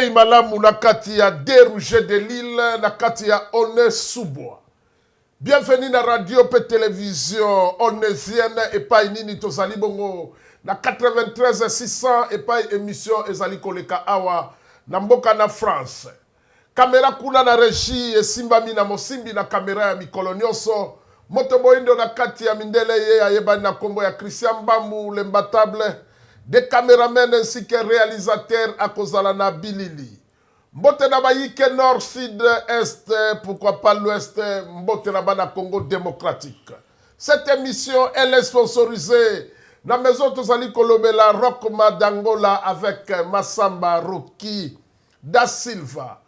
Bei malamu na kati ya Dérouge de Lille na kati ya Onesubwa. Bienvenue na radio pe télévision onésienne epai nini tozali bongo na 93 600 epai émission ezali koleka awa na mboka na France. Kamera kuna na régie esimbami na mosimbi na kamera ya mikolo nyonso. Moto boindo na kati ya mindele ye ayebani na kombo ya Christian Mbambu l'imbattable. Des caméramens ainsi que réalisateurs à Kozala na Bilili. Mbote na Bayike Nord, Sud, Est, pourquoi pas l'Ouest, Mbote na Bana Congo démocratique. Cette émission, elle est sponsorisée na maison Tozali Kolobela Rock Madangola avec Massamba Roki Da Silva.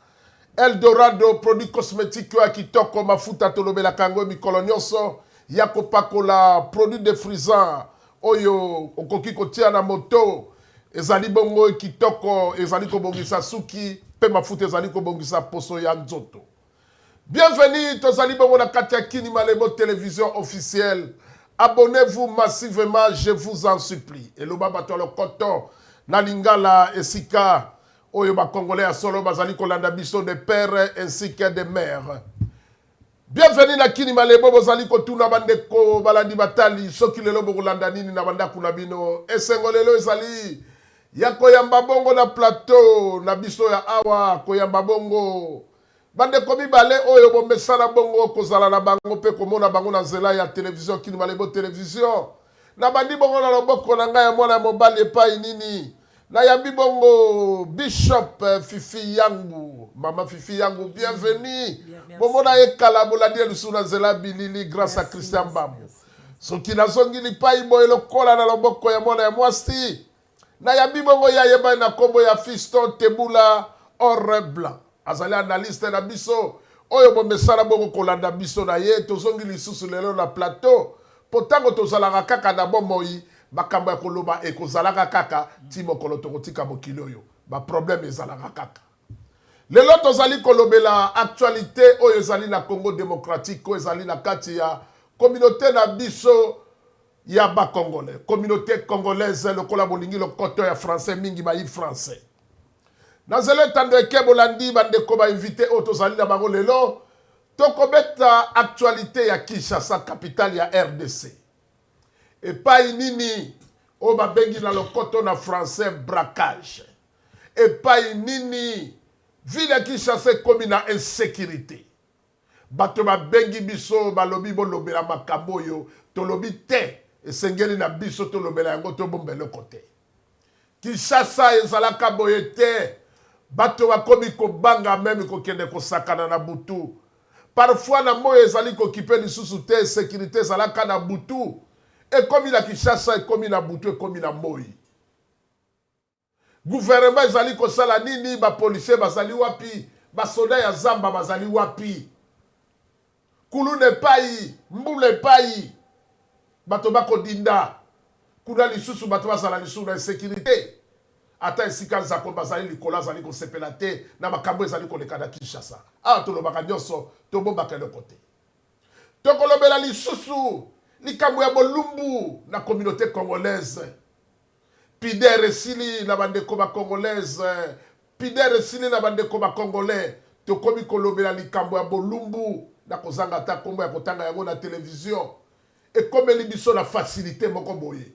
Eldorado, produit cosmétique qui toko mafuta Tolobela Kango Mikolo Nyonso. Yako Pakola, produit défrisant. Oyo okoki kotia na moto ezali bongo kitoko ezali kobongisa suki pe mafuta ezali kobongisa poso ya nzoto. Bienvenue tozali bongo na kati ya Kini Malebo télévision officielle. Abonnez-vous massivement, je vous en supplie. Eloba bato le coton na lingala esika oyo ba congolais ya solo bazali kolanda biso de pères ainsi que de mères. Bienvenue na Kini Malebo bozali kotuna bandeko balandi batali soki lelo bokolanda nini na banda kuna bino esengolelo ezali ya koyamba bongo na plateau na biso ya awa koyamba bongo bandeko mibale oyo bomesana bongo kozala na bango pe komona bango na nzela ya télévision Kini Malebo télévision na bandi bongo na loboko na ngai ya mwana mobali epai nini na yambi bongo Bishop Fifi Yangu, Mama Fifi Yangu, bienvenue. Bomona ekala boladi lusuna zela bilili grâce à Christian Mbambu. Soki na zongi li pai boyelo kola na loboko ya mwana ya mwasti. Na yambi bongo ya yeba na kombo ya Fiston Tebula Or Blanc. Azali analyste na biso. Oyo bomesana bongo kolanda biso na ye tozongi lisusu lelo na plateau. Potango tozalaka kaka na bomoi. Bakamba koloba ekozalaka kaka ti mokolo tokotika mokili oyo ba problème ezalaka kaka lelo tozali kolobela actualité oyo ezali na Congo démocratique oyo ezali na kati ya communauté na biso ya ba congolais communauté congolaise lokola bolingi lokoto ya français mingi ba yi français na zelo tando ekebolandi bandeko ba invité oyo tozali na bango lelo tokobeta actualité ya Kinshasa capitale ya RDC. Et pas nini o babengi na lokoto na français braquage. Et pas nini ville Kinshasa komi na insécurité. Bato babengi biso balobi bolobela makambo yo tolobi te esengeli na biso tolobela yango to bombele côté. Kinshasa ezalaka boye te bato bakomi kobanga même kokende kosakana na butu. Parfois na moyo ezali kokipe lisusu te sécurité ezalaka na butu. Et comme il a Kinshasa, et comme il a Boutou, et comme il a Moï. Gouvernement, ils ko sala nini, ba policier, bazali wapi, ba soda ya zamba, bazali wapi. Kulu ne payi, mbule payi, bato bako dinda. Kuna lisusu, bato basala lisusu na sécurité. Ata esika zako, bazali likola, zali ko sepelate, na makambo ezali ko lekada Kinshasa. Ah, tolo baka nyonso, tobo baka le kote. Toko lobela lisusu, likambo ya bolumbu na communauté congolaise. Pidere sili na bandeko ba congolaise. Pidere sili na bandeko ba congolais. Tokomi kolobela likambo ya bolumbu na kozanga ta kombo ya kotanga yango na télévision. Et comme libiso na facilité moko boye.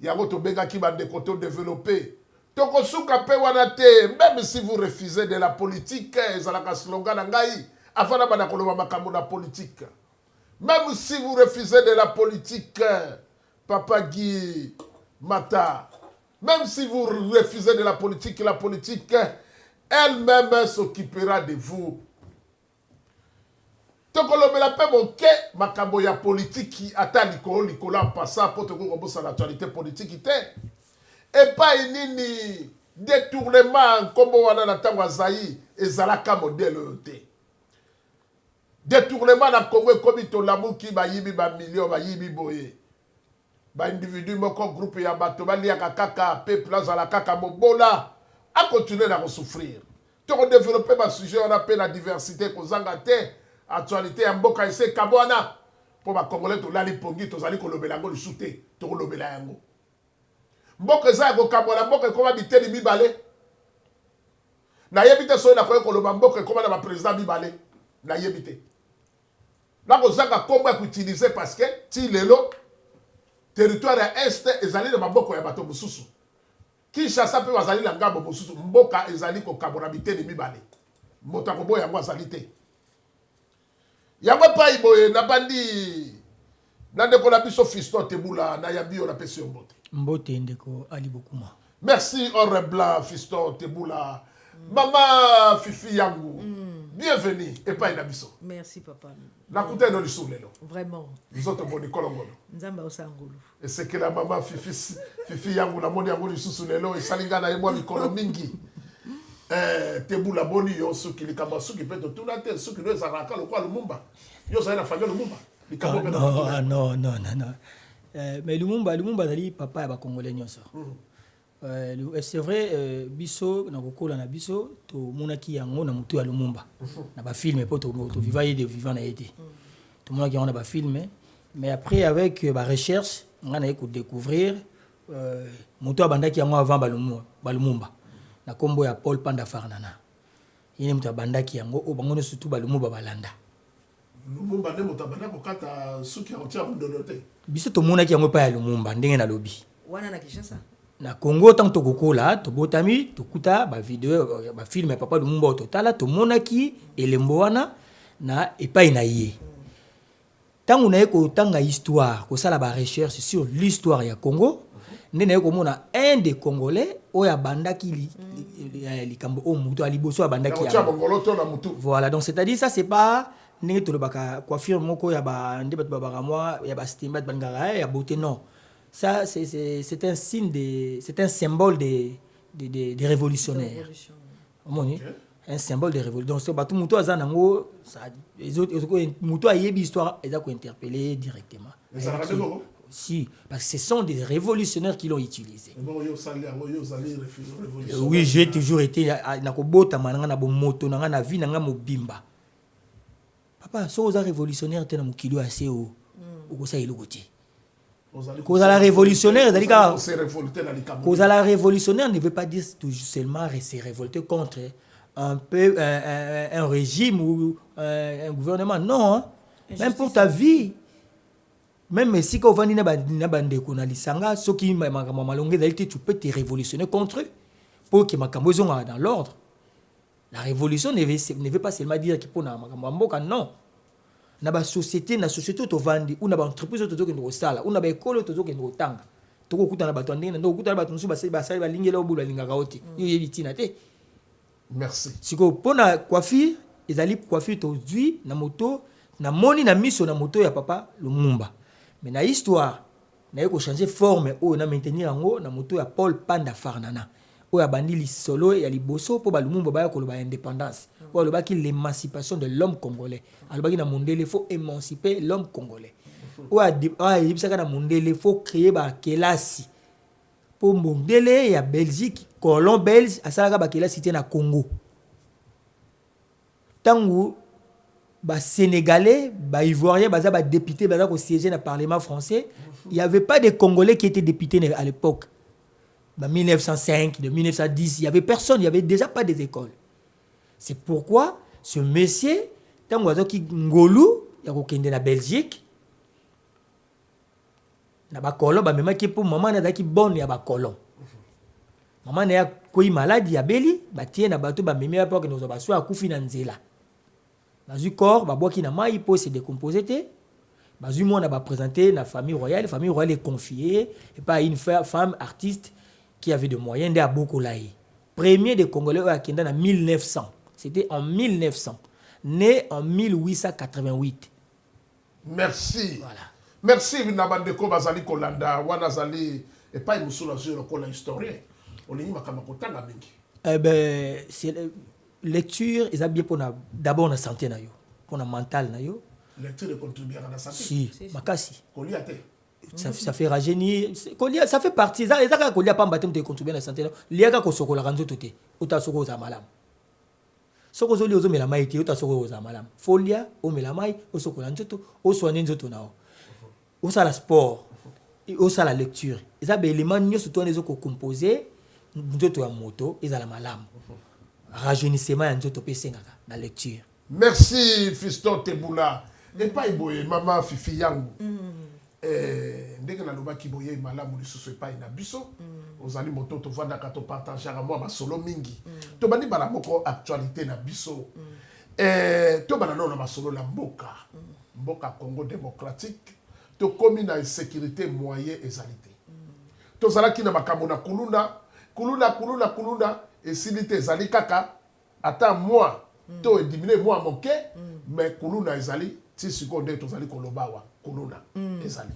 Yango to benga ki bandeko to développer. Toko suka pe wana te, même si vous refusez de la politique, ezalaka slogan na ngai, afana bana koloba makambo na politique. Même si vous refusez de la politique, Papa Guy Mata, même si vous refusez de la politique elle-même s'occupera de vous. Tokolobela pe moke makambo ya politique ata likola passa pour te kombosa l'actualité politique te. Et pas nini détournement comme wana na tango azai ezalaka modèle te. Détournement na Congo comme tolamuki ba yibi ba million ba yibi boye. Ba individu moko groupe ya bato ba liaka kaka peuple za la kaka mobola a continuer à souffrir. To développer ba sujet on appelle la diversité kozanga te actualité ya mboka ese kabwana pour ba congolais to lali pongi to zali kolobela ngo lusute to kolobela yango. Mboka za ko kabwana mboka ko ba biteli mibale. Na yebite so na koyo koloba mboka comme na président Bibale. Na yebite. Na kozanga komba ko utiliser parce que ti lelo territoire ya est ezali na maboko ya bato mususu. Kinshasa pe bazali na ngambo mususu mboka ezali ko kabona biteni Bibale. Mota ko boya ngwa salite. Yango pa iboye na bandi na ndeko na biso Fiston Tebula na yabio na pesi mbote. Mbote ndeko Ali Bokuma. Merci Or Blanc Fiston Tebula. Maman Fifi yangu. Bienvenue et pas inabiso. Merci papa. La kute no lisulelo. Vraiment. Nous autres boni kolongolo. Nzamba osangulu. Et c'est que la maman Fifi yangu na moni yangu lisulelo et salinga na yebwa mikolo mingi. Tebula boni yo suki likamba suki peto tuna te suki no ezaraka lokwa Lumumba. Yo sa na famille Lumumba. Non. Mais Lumumba dali papa ba congolais nyonso. C'est vrai biso na kokola na biso to monaki yango na mutu ya Lumumba. Na ba film po to vivant de vivant na été. To monaki yango na ba film mais après avec ba recherche on a ko découvrir mutu abandaki yango avant ba Lumumba. Na kombo ya Paul Panda Farnana. Yene mutu abandaki yango o bango surtout ba Lumumba balanda. Lumumba ne mutabana ko kata suki ya otia mundonote. Biso to monaki yango pa ya Lumumba ndenge na lobi. Wana na Kinshasa. Na Congo tant to kokola to botami to kuta ba vidéo ba film papa Lumumba au total to monaki elembo wana na epai na ye. Tant on a ko tanga histoire ko sala ba recherche sur l'histoire ya Congo ndene ko mona un des Congolais oya bandaki likambo o mutu aliboso bandaki ya voilà donc c'est-à-dire ça c'est pas ndenge to le baka coiffure moko ya ba ndeba to ba moi ya ba stimbat bangara ya beauté non. Ça, c'est un signe c'est un symbole des révolutionnaires. Okay. Un symbole de révolution. Donc, tout le monde les autres, tout a une histoire, ils ont interpellé directement. Si, parce que ce sont des révolutionnaires qui l'ont utilisé. Oui, j'ai toujours été na kobota mananga na moto na na vie na mobimba. Papa, so aux révolutionnaires tena mukilo assez o ko sa ilogoti. Cause à la révolutionnaire, cause à la révolutionnaire ne veut pas dire toujours seulement se révolter contre un régime ou un gouvernement. Non, hein? Même pour ta vie. Même si quand on va tu peux te révolutionner contre eux pour que makambo soit dans l'ordre. La révolution ne veut pas seulement dire qu'il faut non. Na ba société to vandi ou na ba entreprise to zo ko sala ou na ba école to zo ko tanga to ko kuta na ba tondena ndo kuta na ba tunsu ba sala ba lingela obula linga kaoti yo yebitina te. Merci. Siko pona coiffure ezali coiffure to zui na moto na moni na miso na moto ya papa Lumumba. Mais na histoire na ko changer forme ou na maintenir ngo na moto ya Paul Panda Farnana. Oya bandili solo ya liboso po ba Lumumba ba ko ba indépendance. Ou le baki l'émancipation de l'homme congolais. Alors baki na mondele faut émanciper l'homme congolais. Ou a yibisaka na mondele faut créer ba kelasi. Po mondele ya Belgique, colon belge asalaka ba kelasi te na Congo. Tangu ba sénégalais, ba ivoirien, ba député, ba ko siéger na parlement français, il y avait pas de Congolais qui étaient députés à l'époque. En 1905, de 1910, il y avait personne, il y avait déjà pas des écoles. C'est pourquoi ce monsieur, tant qui ngolu, il y a na Belgique, na ba colon, ba même qui pour maman na qui bonne ya ba colon. Maman na koi malade ya beli, ba tie na bato ba meme pa que nous ba so akufi na nzela. Dans du corps, ba boki na mai po se décomposer té. Ba zu mo na ba présenter na famille royale est confiée et pas une femme artiste qui avait des moyens de Abokolaï. Premier des Congolais à Kenda en 1900. C'était en 1900. Né en 1888. Merci. Voilà. Merci, Nabandeko Bazali Kolanda, Wanazali, et pas une seule historien. On est makamako mingi. Eh ben, c'est lecture, ils ont bien pour d'abord la santé na yo, pour la mentale na yo. Lecture de contribuer à la santé. Si, makasi. Koliate. Ça fait rajeunir, ça fait partie. Ça quand kolia pas mbatem te contribuer à la santé. Liaka ko sokola kanzo toté. Ota soko za malam. Soko zoli ozo mela mai te ota soko za malam. Folia o mela mai o sokola nzoto o soigner nzoto nao. O ça la sport. O ça la lecture. Et ça be élément nyo surtout les ko composer nzoto ya moto ezala malam. rajeunissement ya nzoto pe sengaka na lecture. Merci Fiston Teboula. Et pas iboye maman Fifi yangu. Ndenge na loba kiboye malamu lisusu epai na biso. Ozali moto to vanda ka to partager à moi masolo mingi. To bani bala moko actualité na biso. To bana na masolo la mboka. Mboka Congo démocratique. To komi na insécurité moyen ezalité. To zalaki na makambo na kuluna esilite ezali kaka ata moi to diminuer moi moke mais kuluna ezali ti seconde to zali kolobawa kuluna ezali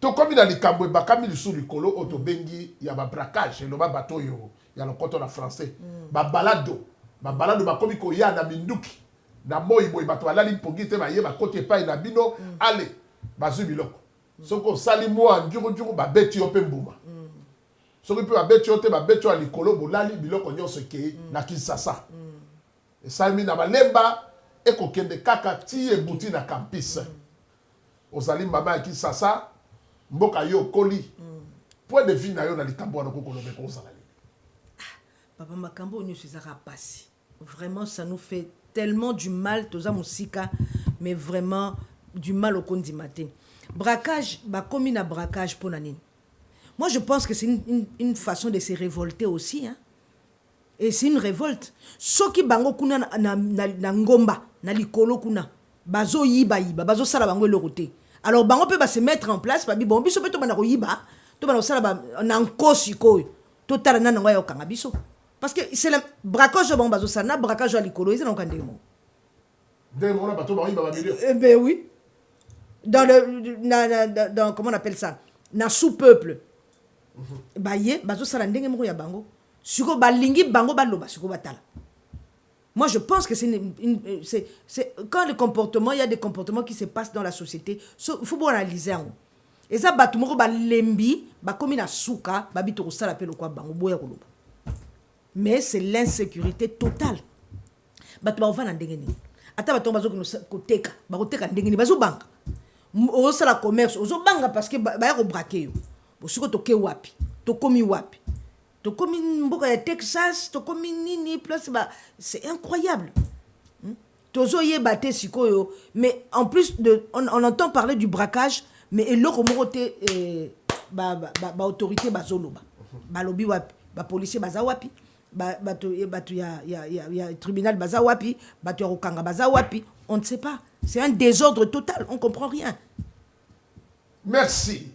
to komi na likambo ebakami lisu likolo oto bengi ya ba braquage eloba bato yo ya lokoto na français babalado bakomi koya na minduki na moi boy bato alali mpongi te baye bakoti epai na bino ale bazwi biloko soko sali moi njuru babeti yo pe mbuma soki mpe babeti yo te babeti yo ya likolo bolali biloko nyonso ekei na Kinshasa esalemi na balemba ekokende kaka ti ebuti na campus ozali mama ya Kinshasa mboka yo okoli point de vue na yo na likambo wana kokolobeka ozala nini? Papa makambo nyonso ezaka pasi. Vraiment ça nous fait tellement du mal toza musika mais vraiment du mal au kondima te. Braquage bakomi na braquage pour nani. Moi, je pense que c'est une façon de se révolter aussi. Hein? Et c'est une révolte. Ceux qui bango kuna na ngomba, na likolo kuna, bazo yiba, bazo sala bango le roté. Alors, bango peut se mettre en place, babi bon, biso peut banako yiba, to banako sala na nkosi ko, to tarana na ngoya okanga biso. Parce que c'est le braquage bango bazo sala, na braquage à likolo, ils n'ont qu'un démon. Démon, bato bango yiba milieu. Eh ben oui. Dans comment on appelle ça? Na sous-peuple. Baye bazo sala ndenge moko ya bango siko balingi bango baloba siko batala. Moi je pense que c'est quand le comportement il y a des comportements qui se passent dans la société il faut analyser en et ça batu moko balembi bakomi na suka babito ko sala pe lokwa bango boya koloba mais c'est l'insécurité totale batu ba vana ndenge ni ata bato bazo ko teka ndenge ni bazo banga o sala commerce ozo banga parce que ba ya ko braquer yo. Bosiko toke wapi, tokomi wapi, tokomi mboka ya Texas, tokomi nini place ba, c'est incroyable. Tozo ye bate sikoyo, mais en plus on entend parler du braquage, mais eloko morote ba autorité bazoloba, ba lobi wapi, ba policier baza wapi, batu ya tribunal baza wapi, batu ya rokanga baza wapi, on ne sait pas. C'est un désordre total, on comprend rien. Merci.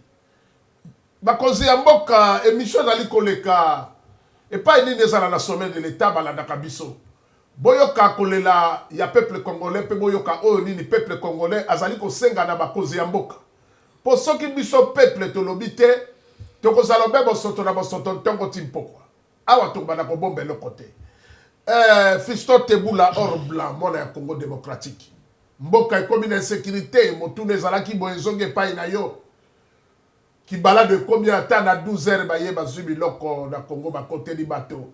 Bakozi ya mboka émission dali koleka et pas une nezala na sommet de l'état balandaka biso boyoka kolela ya peuple congolais pe boyoka oyo nini peuple congolais azali kosenga na bakozi ya mboka po soki biso peuple tolobi te tokozala be bosoto na bosoto ntongo timpokwa awa tobanda kobomba eloko te Fiston Teboula or blanc mona ya Congo démocratique mboka ekomi na insécurité motuna ezalaki boye ezongi epai na yo qui balade combien de temps à 12 heures baye bazumi loko na Congo ba côté di bateau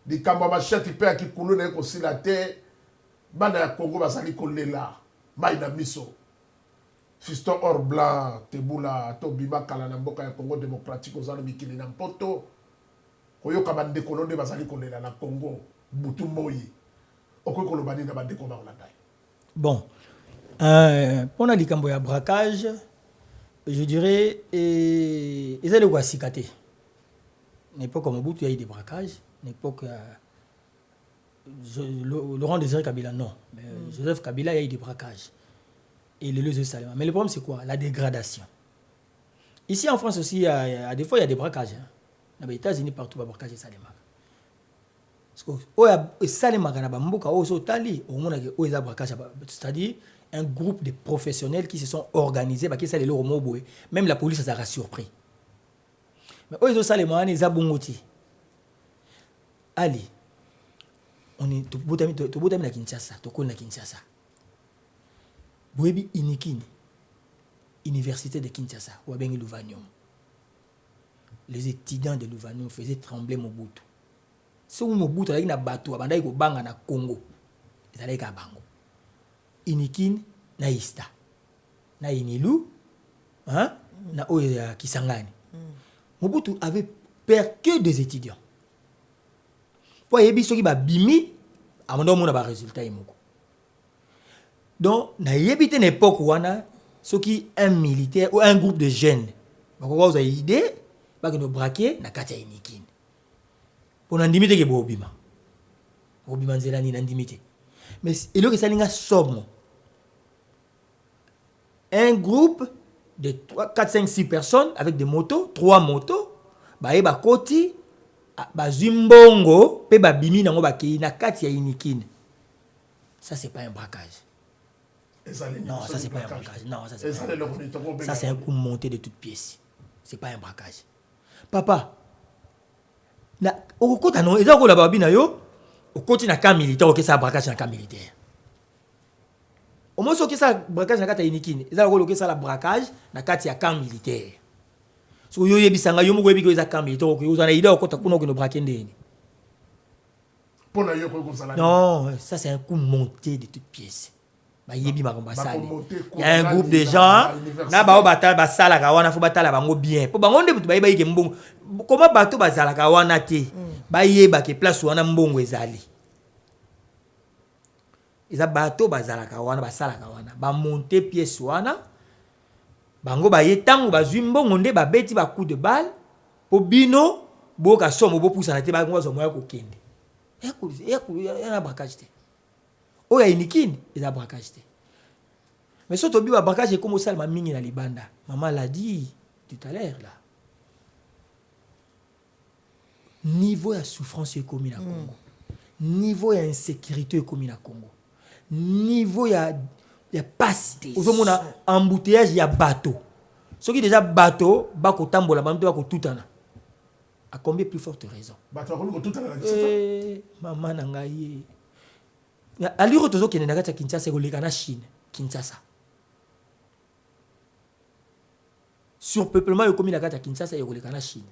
di kamba ba chati pe ki kuluna ko silate bana ya Congo bazali kolela mai na miso Fiston or blanc Teboula to bima kala na mboka ya Congo démocratique ozalo mikili na mpoto koyoka bande kolonde bazali kolela na Congo butu moyi okoy kolobani na bande ko ba olanda. Bon pour na likambo ya braquage je dirais, ils allaient voir Sikate. L'époque comme Mobutu, il y a eu des braquages. L'époque, Laurent Désiré Kabila, non. Mais Joseph Kabila, il y a eu des braquages. Et les lieux de Salema. Mais le problème, c'est quoi? La dégradation. Ici en France aussi, des fois, il y a des braquages. Hein. Dans les États-Unis, partout, il y a des braquages de Salema. Parce que Salema, c'est-à-dire, un groupe de professionnels qui se sont organisés, même la police a surpris. Mais eux, ils ont allez, on est tout bout de Kinshasa, tout le Kinshasa. Boebi Inikini, Université de Kinshasa, ou à Louvanium. Les étudiants de Louvanium faisaient trembler Mobutu. Si Mobutu a un bateau, il y a un banga na Congo, il y a un bango. Inikin na Ista na Inilu hein? Na Oya Kisangani. Mobutu avait peur que des étudiants po yebi soki ba bimi amando mona ba résultat yemoko. Donc na yebi te n'époque wana soki un militaire ou un groupe de jeunes ba ko za idée ba que no braquer na kati ya inikini. Pour n'andimite ke bo bima. Bo bima nzela ni n'andimite. Mais il y a une somme. Un groupe de 3, 4, 5, 6 personnes avec des motos, 3 motos, ba koti, ba zimbongo, pe ba bimi nango ba kei na kati ya inikine. Ça c'est pas un braquage. Non, ça c'est pas un braquage. Non, ça c'est pas un braquage. Ça c'est un coup monté de toutes pièces. C'est pas un braquage. Papa, na okota non, eza ko la babi na yo. Au côté na camp militaire, ok, ça braquage na camp militaire. Au moins, ok, ça braquage na kata inikine. Ça ok, ça la braquage na kati ya camp militaire. So yo yebisanga yo moko yebiko za camp militaire, ok, yo za na ida okota kuna ko no braquer ndeni. Pona yo ko sala. Non, ça c'est un coup monté de toutes pièces. Ba yebi makomba sali. Il y a un groupe de gens na ba batala ba sala ka wana fo batala bango bien. Po bango nde ba yeke mbongo. Comment bato bazala ka wana te. Ba yeba ke place wana mbongo ezali. Eza bato bazala ka wana basala ka wana. Ba monter pièce wana. Bango ba yetango ba zwi mbongo nde ba beti ba coup de balle. Po bino boka somo bo pousa na te ba ngo zo moya ko kende. Ya braquage te. Oh ya inikine, eza braquage te. Mais surtout bi ba braquage comme ça ma mingi na libanda. Maman l'a dit tout à l'heure là. Niveau ya souffrance commis na Congo. Niveau ya insécurité commis na Congo. Niveau ya passe. Ozomona embouteillage ya bateau. Ce qui déjà bateau ba ko tambola ba mto ba ko tutana. À combien plus forte raison? Bateau ko tutana na maman na ngai. Aliro tozo kene na kati ya Kinshasa ko leka na Chine, Kinshasa. Surpeuplement yo commis na kati ya Kinshasa yo leka na Chine.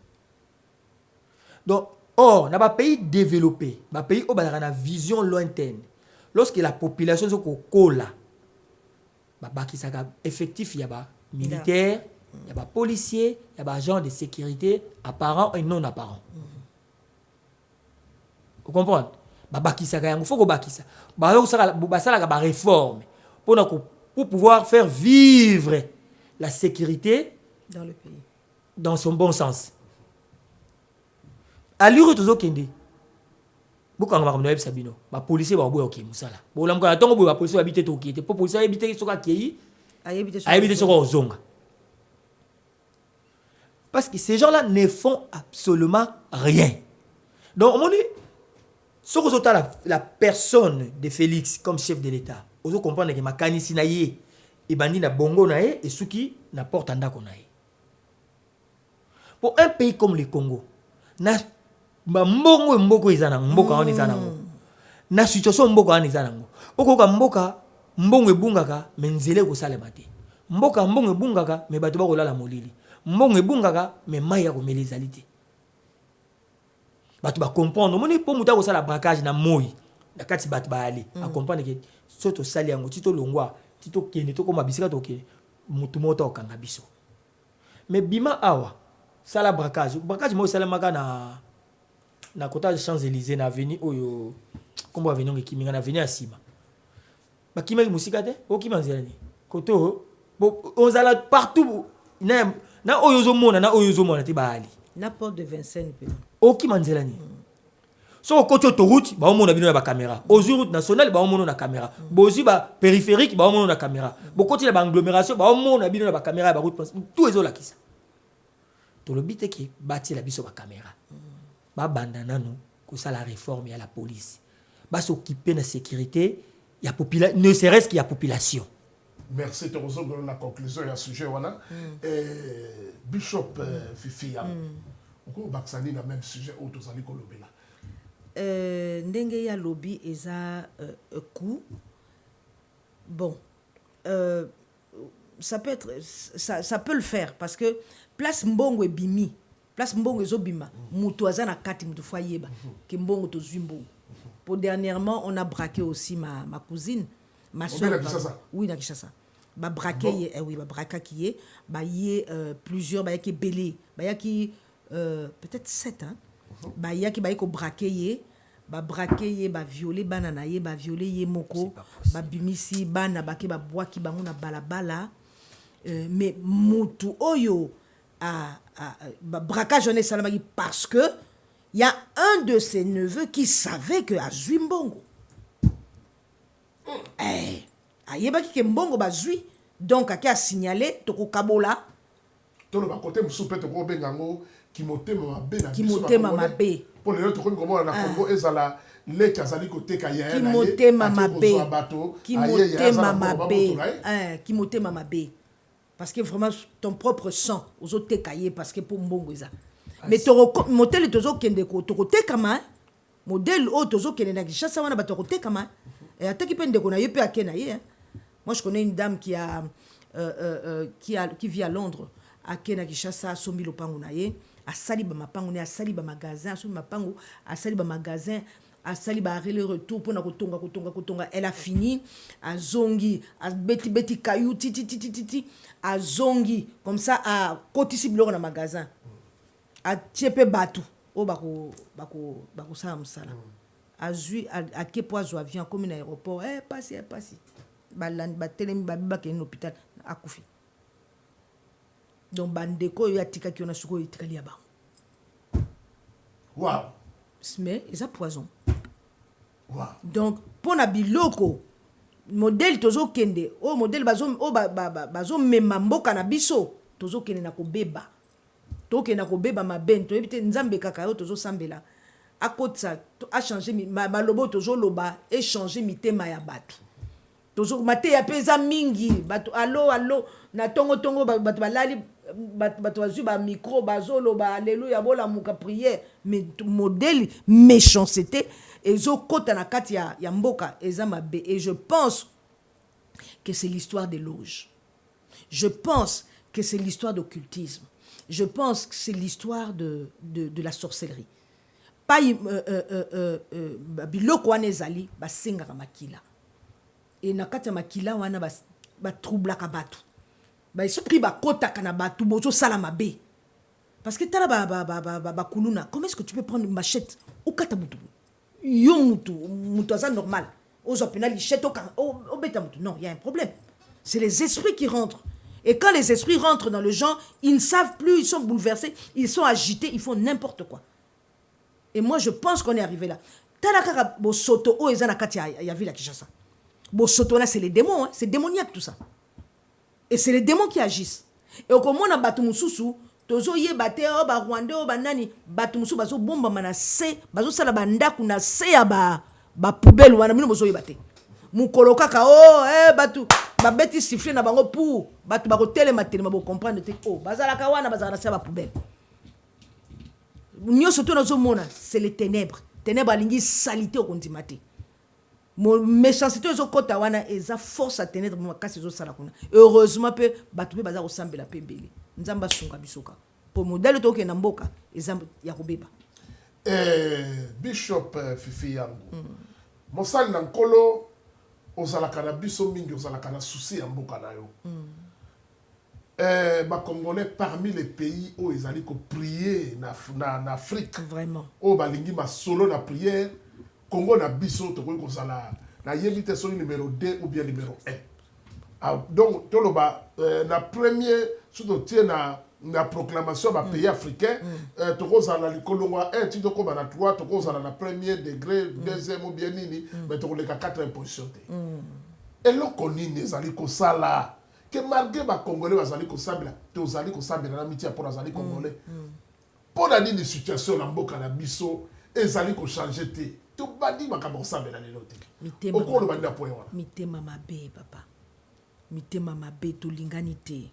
Donc, or, dans les pays développés, dans les pays où il y a une vision lointaine, lorsque la population est cola, il y a effectif, il y a des militaires, il y a des policiers, il y a des agents de sécurité apparents et non apparents. Vous comprenez? Il faut que ça. Il faut que réforme pour pouvoir faire vivre la sécurité dans le pays. Dans son bon sens. Allure tozo kende bokanga makambo na sabino ba policier ba boya okay musala bolam ka tongo boya policier ba bité to kete po policier ba bité soka kei ayebité soka ozonga parce que ces gens-là ne font absolument rien. Donc on dit ce que la personne de Félix comme chef de l'État ozo comprendre que makanisi na ye e bandi na bongo na ye et suki na porte ndako na ye. Pour un pays comme le Congo na mboko izana mboka wana izana ngo na situation mboka wana izana ngo okoka mboka mbongo ebungaka menzele ko salema te mboka mbongo ebungaka me bato ba kolala molili mbongo ebungaka me mai ya ko melizali te bato ba comprendre moni po muta ko sala braquage na moi na kati bato ba ali a comprendre que soto sali yango tito longwa tito kende to ko mabisika to ke mutu moto okanga biso me bima awa sala braquage mo sala maka na kota de Champs-Élysées na avenue oyo kombo avenue ngikiminga na avenue asima bakima ki musika te okima nzelani koto ozala partout na oyo zomona te baali na porte de Vincennes peut okima nzelani so koto autoroute ba omona bino na ba caméra ozu route nationale ba omona na caméra bozu ba périphérique ba omona na caméra bokoti na ba agglomération ba omona bino na ba caméra ba route tout ezolakisa to le but ki bâti la biso ba caméra ba bandana no ko ça la réforme ya la police ba s'occuper de la sécurité ya population ne serait-ce qu'il y a population. Merci te rezo na conclusion ya sujet wana Bishop Fifia ko baksani na même sujet au tozali ko lobela ndenge ya lobby eza coup bon ça peut être ça peut le faire parce que place mbongo ebimi place mbongo ezobima mutu aza na kati mutu fayeba ke mbongo to zwimbo pour dernièrement on a braqué aussi ma cousine ma soeur oui na Kinshasa ba braqué oui ba braqué qui est ba yé plusieurs ba yaki belé ba yaki peut-être 7 hein ba yaki ba yiko braqué babrake ye baviole bana na ye baviole ye moko babimisi bana bake babwaki bango na balabala mais mutu oyo braquage on esalamaki parce que il y a un de ses neveux qui savait que azwi mbongo ayebaki ke mbongo bazwi donc ake asignale tokokabola toloba kote mosusu mpe tokobenga yango kimotema mabe na kimotema mabe mpo lelo tokoki komona na kongo ezala leki azali koteka ya kimotema mabe bato kimotema mabe parce que vraiment ton propre sang ozoteka ye parce que mpo mbongo eza mais modèle tozokende tokotekama modèle oyo tozokende na Kinshasa wana bato kotekama ataki mpe ndeko na ye mpe ake na ye. Moi je connais une dame qui vit à Londres ake na Kinshasa asombi lopango na ye asali bamapango ne asali bamagasin asombi mapango asali bamagasin asali barele retour mpona kotonga elle a fini azongi beti kayu titi azongi comme ça akotisi biloko na magasin atie mpe bato oyo bakosala mosala azwi ake po azwa avion akomi na aéroport pasi batelemi babakende na hôpital akufi. Donc bandeko oyo atikaki yo na suko oyo etikali ya bango mais eza poison. Donc mpona biloko modèle tozokende oyo modèle bazomema mboka na biso tozokende na kobeba tokende na kobeba mabene toyebi te nzambe kaka oyo tozosambela akotisa achange maloba tozoloba echange mitema ya bato mateya mpe eza mingi bato alo na tongo bato balali bato bazwi bamicro bazoloba alleluya bolamuka prière mais modèle méchanceté ezokota na kati ya mboka eza mabe. Et je pense que c'est l'histoire des loges, je pense que c'est l'histoire d'occultisme, je pense que c'est l'histoire de la sorcellerie. Pas biloko wana ezali basengaka makila et na kati ya makila wana batroublaka bato baesprit bakotaka na bato bozosala mabe parce que tala bakuluna comment est-ce que tu peux prendre une machette okata mutu yo mutu aza normal ozwa pena lichette obeta mutu non, il y a un problème. C'est les esprits qui rentrent. Et quand les esprits rentrent dans le genre, ils ne savent plus, ils sont bouleversés, ils sont agités, ils font n'importe quoi. Et moi, je pense qu'on est arrivé là. Talakara bosoto o ezana kati ya ville à Kinshasa. Bosoto là, c'est les démons, hein? C'est démoniaque tout ça. Et c'est les démons qui agissent. Et au comment on a batu mususu, tozo ye bate o ba Rwanda o ba nani, batu mususu bazo bomba mana se, bazo sala bandaku na se ya ba poubelle wana mino bozo ye bate. Mukolo kaka batu ba beti siffler na bango pour batu ba ko telema bo comprendre te bazala ka wana bazala na se ba poubelle. Nyo soto nazo mona, c'est les ténèbres. Ténèbres alingi salité au kondimate. Mon méchanceté zo kota wana eza force à ténèbres makasi zo sala kuna. Heureusement pe batu be baza ko sambela pe bele. Nzamba sunga bisoka. Pour modèle to ke na mboka eza ya kobeba. Bishop Fifi yangu. Mosali na nkolo ozalaka na biso mingi ozalaka na souci ya mboka na yo. Congolais parmi les pays où ils allaient prier en Afrique. Vraiment. Où balingi ma solo na prière. Congo na biso to ko sala na yebite so numéro 2 ou bien numéro 1. Donc toloba na premier surtout tie na proclamation ba pays africain to ko sala likolongwa 1 ti to ko na 3 to ko sala na premier degré deuxième ou bien nini mais to ko le 4e position te. Et lo konini ezali ko sala que malgré les Congolais, ils allaient kosambela, ils allaient kosambela na miti pour les Congolais. Pour la une situation na mboka na biso, ils allaient changer té. Tout bandi makamba kosambela lelo té. Oko lo bandi point wana. Mitema mabe papa. Mitema mabe to lingani té.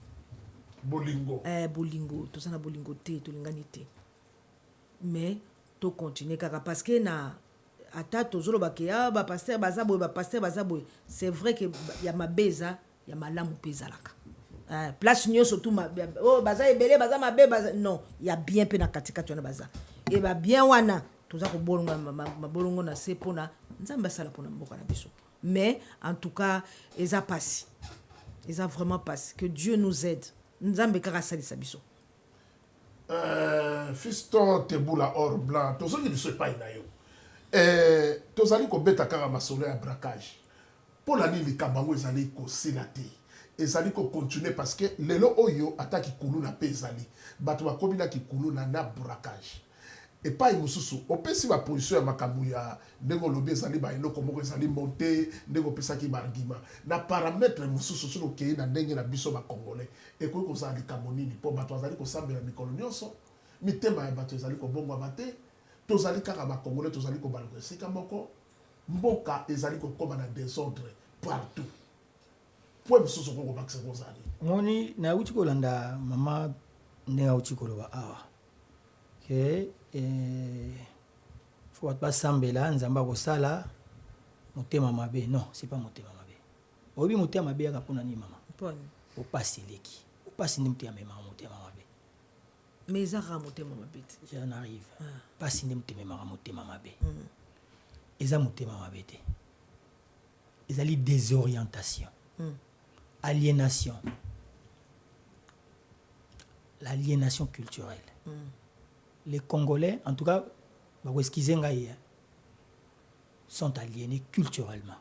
Bolingo. Bolingo, to sana bolingo té to lingani té. Mais to continuer kaka parce que na ata tozolo bakia ba pasteur bazaboy, c'est vrai que y a mabeza ya malamu pezalaka place nyo surtout baza ebele baza mabe baza non ya bien pe na katika tona baza et ba bien wana toza ko bolonga mabolongo na se pona nzamba sala pona mboka na biso mais en tout cas eza passé eza vraiment passé que Dieu nous aide nzambe kaka sali sa biso fiston tebula or blanc tozo ki biso pa ina yo tozali kobeta kaka masolo ya braquage mpo na nini likambo yango ezali kosila te ezali kocontinue parce que lelo oyo ata kikulu na mpe ezali bato bakomi na kikulu na braquage epai mosusu opesi baposition ya makambo ya ndenge olobi ezali baeloko moko ezali monte ndenge opesaki baargument na parametre mosusu soki okei na ndenge na biso bacongolais ekoki kozala likambo nini mpo bato bazali kosambela mikolo nyonso mitema ya bato ezali kobongwama te tozali kaka bacongolais tozali kobaluka esika moko mboka ezali kokóma na désordre partout po mosusu kokobakisa kozali moni nauti kolanda mama ndenge auti koloba awa ke fo bato basambela nzambe akosala motema mabe non c'est pas motema mabe oyebi motema mabe yaka mpona nini mama opasi eleki opasi nde motema memaka motema mabe mais ezaka motema mabe te j'en arrive pasi nde motema memaka motema mabe eza motema mabe te ezali désorientation aliénation l'aliénation culturelle les Congolais, en tout cas, sont aliénés culturellement.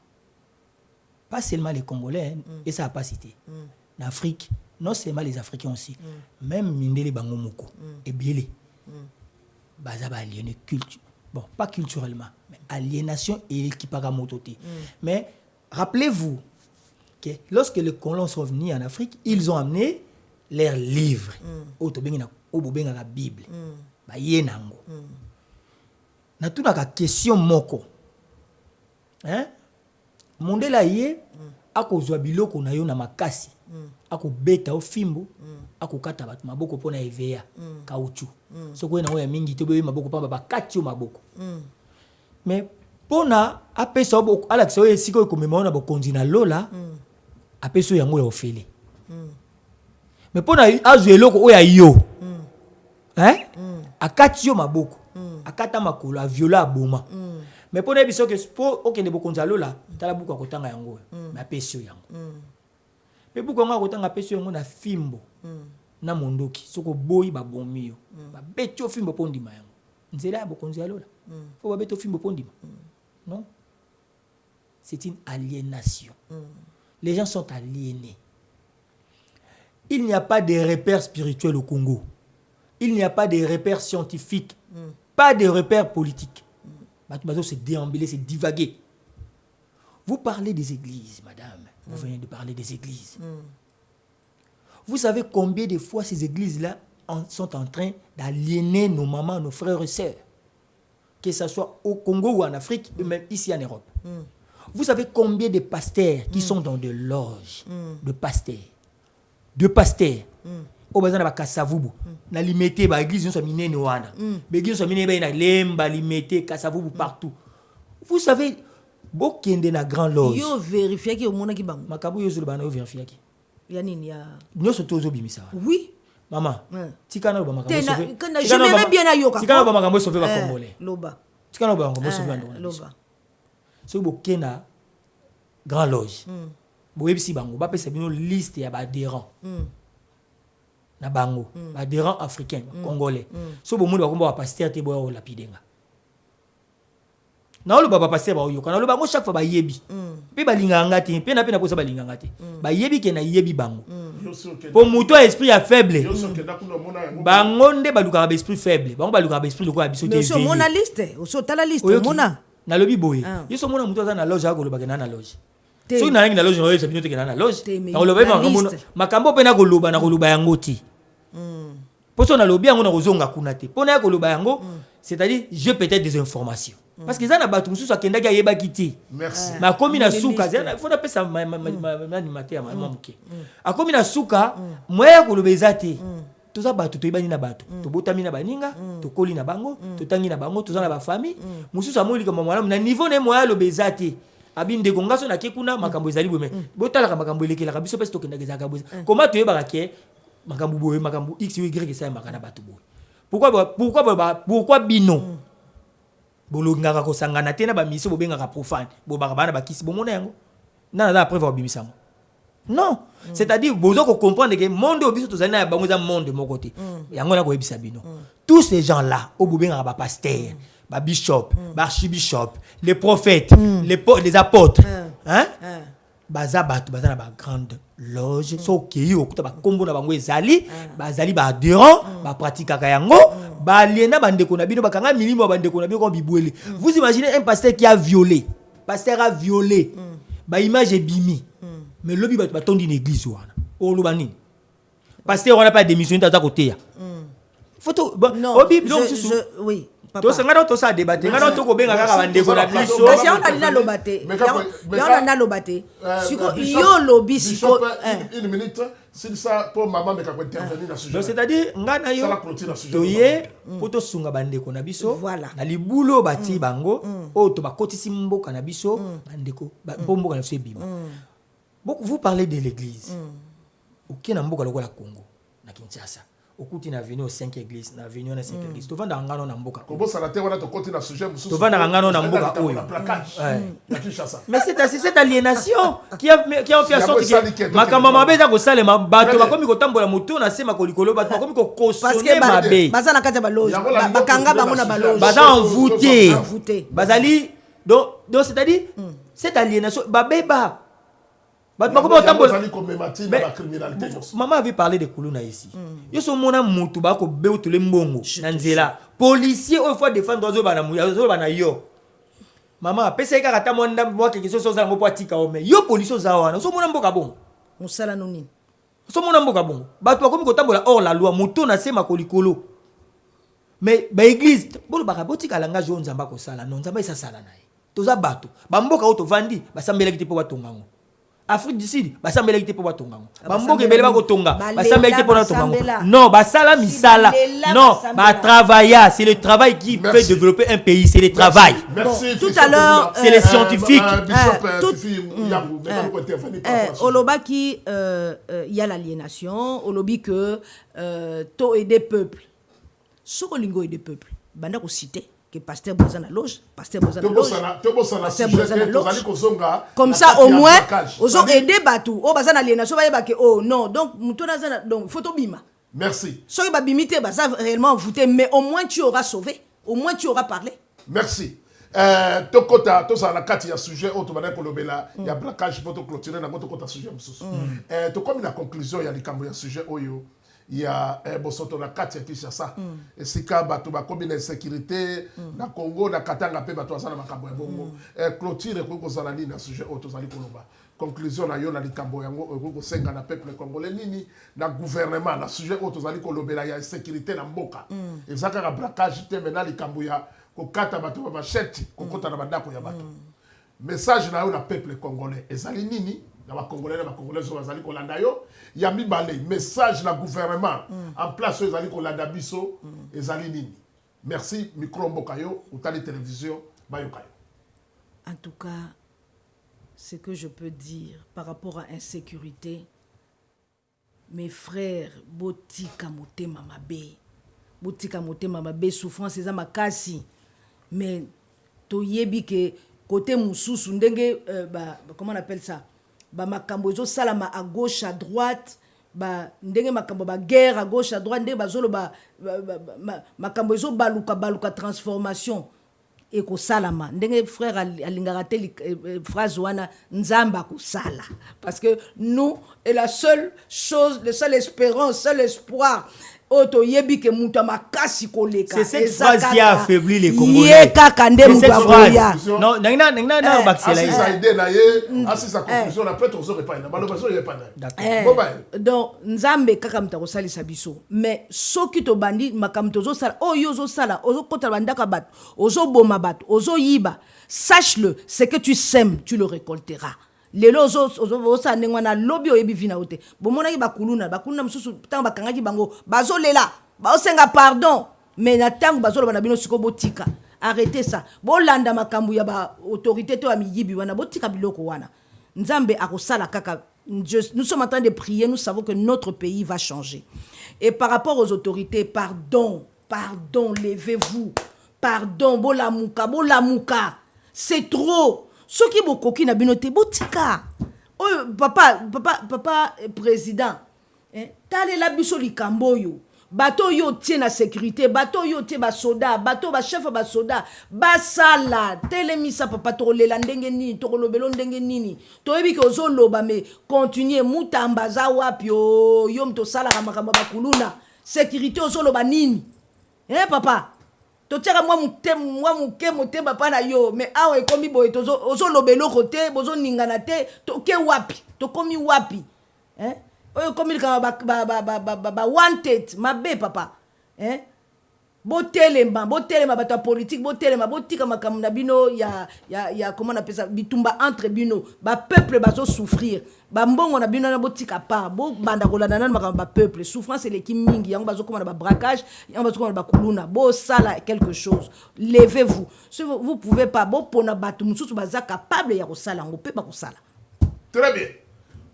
Pas seulement les Congolais, et ça n'a pas cité. En Afrique, non seulement les Africains aussi, même Mindele Bangomoko et Biélé, Bazaba aliéné bon, pas culturellement, mais aliénation et l'équiparamototé. Mais rappelez-vous que lorsque les colons sont venus en Afrique, ils ont amené leurs livres, la Bible. Yenango. Na tuna ka question moko. Hein? Mondela ye akozwa biloko na yo na makasi. Akobeta o fimbo, akokata bato maboko pona EVA, kauchu. Soko na oya mingi to be maboko pa ba kati yo maboko. Mais pona apesa oboko ala kiso esiko ko memona bokonzi na lola, apeso yango ya ofele. Mais pona azu eloko oya yo. Hein? Akati yo maboko akata makolo a viola aboma mais pona biso que po okende bokonza lola tala buku akotanga yango na pesio yango pe buku ngo akotanga pesio yango na fimbo na mondoki soko boyi babomi yo ba betio fimbo pondima yango nzela ya bokonza lola fo ba beto fimbo pondima non c'est une aliénation les gens sont aliénés il n'y a pas de repères spirituels au Congo. Il n'y a pas de repères scientifiques, pas de repères politiques. C'est déambuler, c'est divaguer. Vous parlez des églises, madame. Vous venez de parler des églises. Vous savez combien de fois ces églises-là sont en train d'aliéner nos mamans, nos frères et sœurs, que ce soit au Congo ou en Afrique, ou même ici en Europe. Vous savez combien de pasteurs qui sont dans des loges de pasteurs. Au besoin de Kassavubu, na limité ba église nous sommes minés wana. L'église sont minés ba na lemba limité Kassavubu partout. Vous savez bokende na grand loge. Yo vérifier ki omona ki bango. Makabu yo zulu bana yo vérifier ki. Ya nini ya? Nyoso tozo bimisa. Oui. Maman. Tikana ba makabu sauver. J'aimerais bien ayoka. Tikana ba makabu sauver ba Congolais. Loba. Tikana ba makabu sauver ba Loba. So bokena grand loge. Boyebisi bango ba pesa bino liste ya ba adhérents. Na bango adhérents africains congolais so bomundi bakomba ba pasteur te boya olapidenga na lo baba pasteur ba oyoka na lo bango chaque fois ba yebi pe balinganga te pe na kosa balinganga te ba yebi ke na yebi bango pour muto esprit ya faible bango nde baluka ba esprit faible bango baluka ba esprit lokwa biso te so mona liste so tala liste mona na lobi boye yeso mona muto za na loge akoloba ke na loge so na ngi na loge no yesa bino te ke na loge na koloba makambo pe na koloba yango ti Poso na lobi yango na kozonga kuna te. Pona ya koloba yango, c'est-à-dire j'ai peut-être des informations. Parce que ça na batu mususu akendaki ayeba kiti. Merci. Ma komi na suka, il faut appeler ça animateur ma muke. Akomi na suka, moya koloba ezate. Toza batu toyebani na batu. Tobotami na baninga, tokoli na bango, totangi na bango, toza na ba famille. Mususu amoli kama mwana na niveau ne moya loba ezate. Abinde kongaso na kekuna makambo ezali bwe. Botala makambo elekela biso pesi tokendaki za kabuza. Comment toyeba ke makambu boye makambu x ou y ça makana batu boye pourquoi bino bolongaka ko sangana tena ba miso bobengaka profane bobaka bana bakisi bomona yango nana da preuve obimisamo non c'est-à-dire bozo ko comprendre que monde obiso tozali na bango za monde mon côté yango na ko ebisa bino tous ces gens là obobengaka ba pasteur bishop, archibishop, les prophètes, les apôtres, hein? Baza batu baza na ba grande loge, so ki okuta ba kombo na bango ezali, bazali ba adhérents, ba pratique kayango, ba liena bandeko na bino bakanga milimo bandeko na bino ko bibwele. Vous imaginez un pasteur qui a violé, pasteur a violé, ba image est bimi. Mais lobi ba tondi une église wana. O lo bani. Pasteur on n'a pas démissionné à côté ya. Photo non, oui. To sanga to sa débattre ngana to ko benga kaka bandeko na biso. Parce qu'on a dina lobate. On a lobate. Siko yo lobi siko une minute c'est ça pour maman mais kako intervenir dans ce sujet. Donc c'est-à-dire ngana yo toye poto sunga bandeko na biso na libulo bati bango o to bakotisi mboka na biso bandeko bomboka na sebima. Beaucoup vous parlez de l'église. OK na mboka lokola Congo na Kinshasa. Okuti na venu au 5 église na venu na 5 église to vanda ngano na mboka ko bosa la te wana to koti na sujet mususu to vanda ngano na mboka oyo na Kinshasa. Mais c'est cette aliénation qui a fait en sorte que makamba mabeza ko salema bato bakomi ko tambola moto na sema ko likolo bato bakomi ko cautionner mabe baza na kati ya baloge bakanga bango na baloge baza envoûté bazali donc c'est-à-dire cette aliénation babeba. Maman avait parlé de Kuluna ici. Yo so mona mutu ba ko beutule mbongo na nzela. Policier au fois défendre ozo bana muya ozo bana yo. Maman pesa ka kata monda mwa quelque chose za ngopo atika o me. Yo policier za wana. So mona mboka bongo. Musala noni. So mona mboka bongo. Bato bakomi ko tambola hors la loi mutu na sema ko likolo. Mais ba église bolo baka botika langage yo nzamba ko sala non nzamba isa sala nae. Toza bato. Ba mboka auto vandi basambela kiti po batongango. Afrique du Sud, basambela kiti po batongango. Bamboke bele ba kotonga, basambela kiti po batongango. Non, basala misala. Non, ba travailler, c'est le travail qui peut développer un pays, c'est le travail. Merci. Tout à l'heure, c'est les scientifiques. Oloba qui il y a l'aliénation, Olobi que to et des peuples. Sokolingo et des peuples. Banda ko cité que pasteur Bozana loge, pasteur Bozana loge. Comme ça au moins aux ont aidé batou. Oh Bazana aliénation ba yeba que oh non donc mutona zana donc photo bima. Merci. Soki ba bimité ba ça réellement voûté mais au moins tu auras sauvé, au moins tu auras parlé. Merci. Tokota tozala kati ya sujet auto bana ko lobela ya braquage pour to clôturer na moto kota sujet mususu. To comme la conclusion ya likambo ya sujet oyo. Il y a un bosoto na kati ya Kinshasa et sika bato ba kombina sécurité na Congo na Katanga pe bato asana makambo ya bongo clôture ko kozala ni na sujet auto zali koloba conclusion na yo na likambo yango ko senga na peuple congolais nini na gouvernement na sujet auto zali kolobela ya sécurité na mboka ezaka ka braquage te mena likambo ya ko kata bato ba machette ko kota na bandako ya bato message na yo na peuple congolais ezali nini na Congolais na Congolais so bazali kolanda yo ya mibale message na gouvernement en place ezali kolanda biso ezali nini. Merci micro mboka yo utali télévision bayoka yo. En tout cas ce que je peux dire par rapport à insécurité, mes frères botika motema mabe souffrance eza makasi mais toyebi ke côté mususu ndenge comment on appelle ça ba makambo ezo salama à gauche à droite ba ndenge makambo ba guerre à gauche à droite ndenge bazolo ba makambo ezo baluka transformation et ko salama ndenge frère alingaka te phrase wana nzamba ko sala parce que nous est la seule chose, le seul espérance, seul espoir. C'est cette phrase qui a affaibli les Congolais. C'est cette phrase. Non, donc nzambe kaka mta kosalisa biso mais soki to bandi makam tozo sala oyo zo sala ozo kota bandaka bat ozo boma bat ozo yiba sache-le, ce que tu sèmes tu le récolteras. Lelo ozo sa ndengwana lobby oyebi vina ote bomona ki bakuluna mususu tango bakangaki bango bazolela baosenga pardon mais na tango bazoloba na bino siko botika arrêtez ça bolanda makambu ya ba autorité to amiyibi wana botika biloko wana nzambe akosala kaka. Nous sommes en train de prier, nous savons que notre pays va changer. Et par rapport aux autorités, pardon, levez-vous, pardon, bolamuka, c'est trop. Ce qui bokoki na binote botika. Oh papa président, tale la biso likambo yo. bato yo tie na sécurité bato yo tie ba soda bato ba chef ba soda basala telemisa papa tokolela ndenge nini tokolobelo ndenge nini toyebi ke ozoloba me continuer mutamba za wapi yo mto sala makambo bakuluna sécurité ozoloba nini papa totiaka mwa muke motema pa na yo me awa ekomi boye ozoloba eloko te bozoningana te toke wapi tokomi wapi oyo komi kama ba wanted mabe papa botelema bato ya politique botelema botika makambo na bino ya comment on appelle ça bitumba entre bino ba peuple bazo souffrir ba mbongo na bino na botika pa bo banda kolanda na makambo ba peuple souffrance eleki mingi yango bazo komana ba braquage yango bazo komana ba kuluna bo sala quelque chose levez-vous si vous pouvez pas bo pona bato mususu baza capable ya kosala ngo pe ba kosala. Très bien.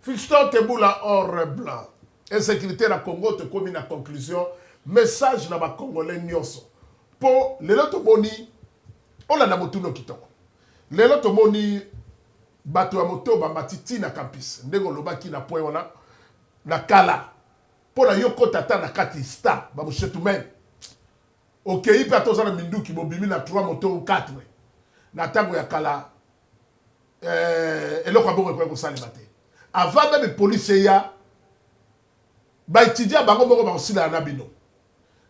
Fiston Teboula or blanc. Insécurité na Congo te komi na conclusion. Message na ba Congolais nyonso. Po lelo to boni ola na motuno kitoko. Lelo to boni bato ya moto ba matiti na campus. Ndengo lobaki na point wana na kala. Po na yoko tata na kati sta ba moshetu men. Okay, ipe atoza na minduki bobimi na 3 moto ou 4. Na tango ya kala eloko abongo ko salima te. Avant même police ya ba étudiant bango moko ba osila na bino.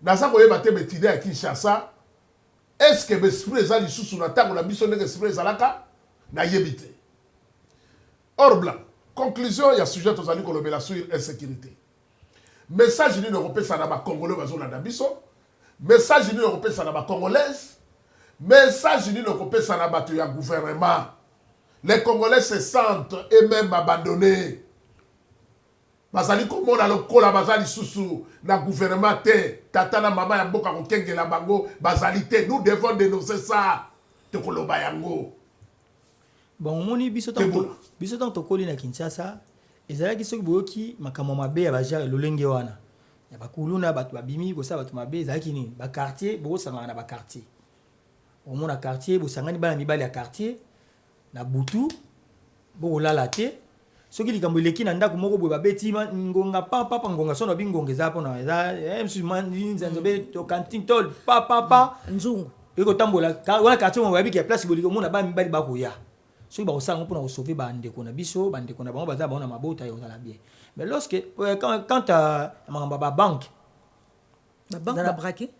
Na sa ko yeba te étudiant ya Kinshasa est-ce que l'esprit est allé sous la table la mission de l'esprit zalaka na yebite. Or blanc. Conclusion il y a sujet aux amis kolobé la sur insécurité. Message ni européen ça na ba congolais bazona na biso. Message ni européen ça na ba congolaise. Message ni européen ça na ba to ya gouvernement. Les Congolais se sentent eux-mêmes abandonnés. Bazali komona lokola bazali susu na gouvernement te tata na mama ya mboka kokengela bango bazali te. Nous devons dénoncer ça. Te koloba yango. Bon moni biso tant tokoli na Kinshasa ezalaki soki boyoki makambo mabe ya bajare lolenge wana. Ya bakuluna bato babimi kosa bato mabe ezalaki ni ba quartier bo sangana na ba quartier. Au mona quartier bo sangani bana mibali ya quartier. Na butu bo lala te soki likambo leki na ndako moko boye babeti ngonga papa ngonga sono bingonga za pona za musulman nzanzo be to kantin tol papa nzungu eko tambola wala quartier mo babi ki place boliko mona ba mibali ba koya soki ba osanga pona ko sauver ba ndeko na biso ba ndeko na bango baza ba na mabota yo za la bien mais lorsque quand mangamba ba banque ba braquer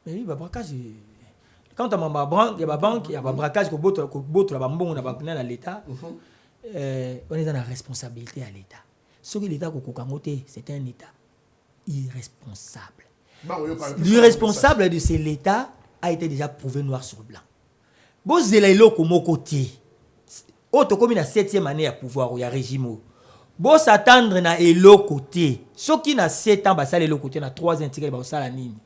mais ba braquage. Quand on a il y a banque, il y a braquage, il y a l'État. On est dans la responsabilité à l'État. Ce que l'État c'est un État irresponsable. L'irresponsable de l'État a été déjà prouvé noir sur blanc. Bon, c'est là comme côté. Autre comme la 7e année à pouvoir, il y a régime. Bon, s'attendre na elo côté. Ce qui n'a 7 ans, ça le côté na 3 intégrés, ça la nini.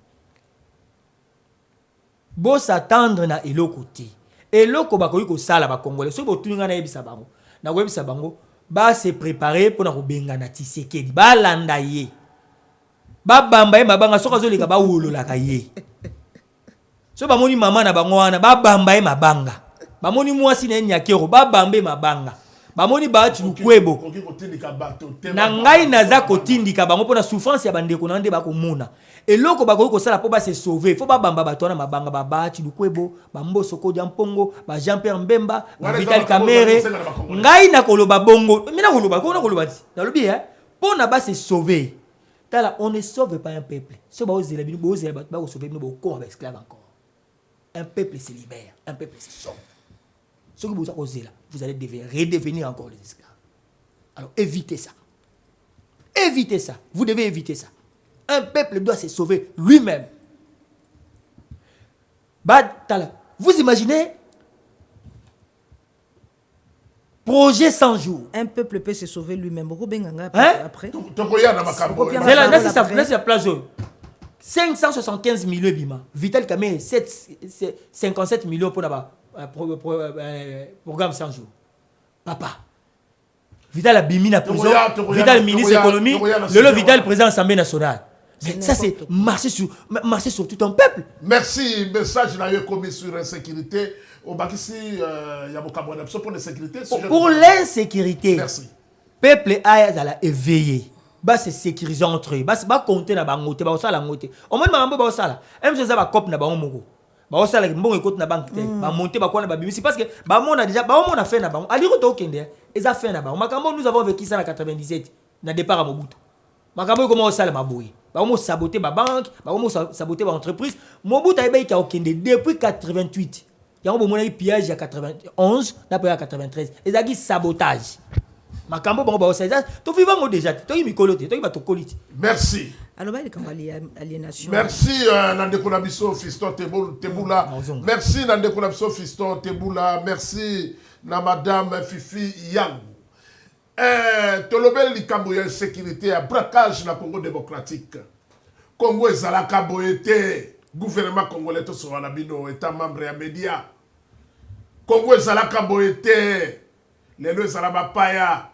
Bo s'attendre na eloko te eloko bakoyi ko sala ba congolais so botunga na yebisa bango na webisa bango ba se préparer pour na ko benga na Tshisekedi ba landa ye ba bamba ye mabanga soka zolika ba wolola ka ye so ba moni mama na bango wana ba bamba ye mabanga ba moni mwasi na nyakero ba bambe mabanga ba moni ba tulukwebo na ngai naza kotindika bango pona souffrance ya bandeko na nde ba ko mona eloko bakoki kosala po ba se sauver faut ba bamba bato na mabanga ba bati lukwebo ba mboso ko Mpongo ba Jean-Pierre Mbemba ba Vital Kamerhe ngai na koloba bongo mina koloba ko na koloba ti na lobi po na ba se sauver tala on ne sauve pas un peuple so ba ozela bino bo ozela ba ko sauver bino bo ko ba esclave encore un peuple se libère un peuple se sauve ce que vous ozela vous allez redevenir encore les esclaves alors évitez ça vous devez éviter ça. Un peuple doit se sauver lui-même. Vous imaginez projet 100 jours. Un peuple peut se sauver lui-même. Après. C'est la place. 575 millions bima. Vital Kamerhe 57 millions pour le programme 100 jours. Papa. Vital a bimi na prison. Vital ministre économie. Le Vital président de l'Assemblée nationale. Ça, c'est marcher sur tout un peuple. Merci. Message n'a eu commis sur l'insécurité. Pour l'insécurité, merci. Peuple a éveillé. ba se sécuriser entre eux ba compter na bango te ba osala ngote au moins mambo ba osala même chose ba cop na bango moko ba osala mbongo ekote na banque te ba monter ba kwana ba bimisi parce que ba mona déjà ba mona fait na bango ali ko to kende eza fait na bango makambo nous avons vécu ça na 97 na départ à Mobutu makambo comment osala maboyi ba mo saboter ba banque ba mo saboter ba entreprise Mobutu ayeba ki okende depuis 88 yango bomona pillage ya 91 na pa 93 ezaki sabotage. Makambo bango ba osaiza to vivant déjà to yi mikolo te to yi ba to koliti. Merci. Alors ba kambali aliénation. Merci Nandeko Nabiso Fiston Teboula. Merci Nandeko Nabiso Fiston Teboula. Merci na madame Fifi Yang. Tolobel likambo ya sécurité ya braquage na Congo démocratique. Congo ezalaka boyete gouvernement congolais to so na bino état membre ya média. Congo ezalaka boyete lelo ezala bapaya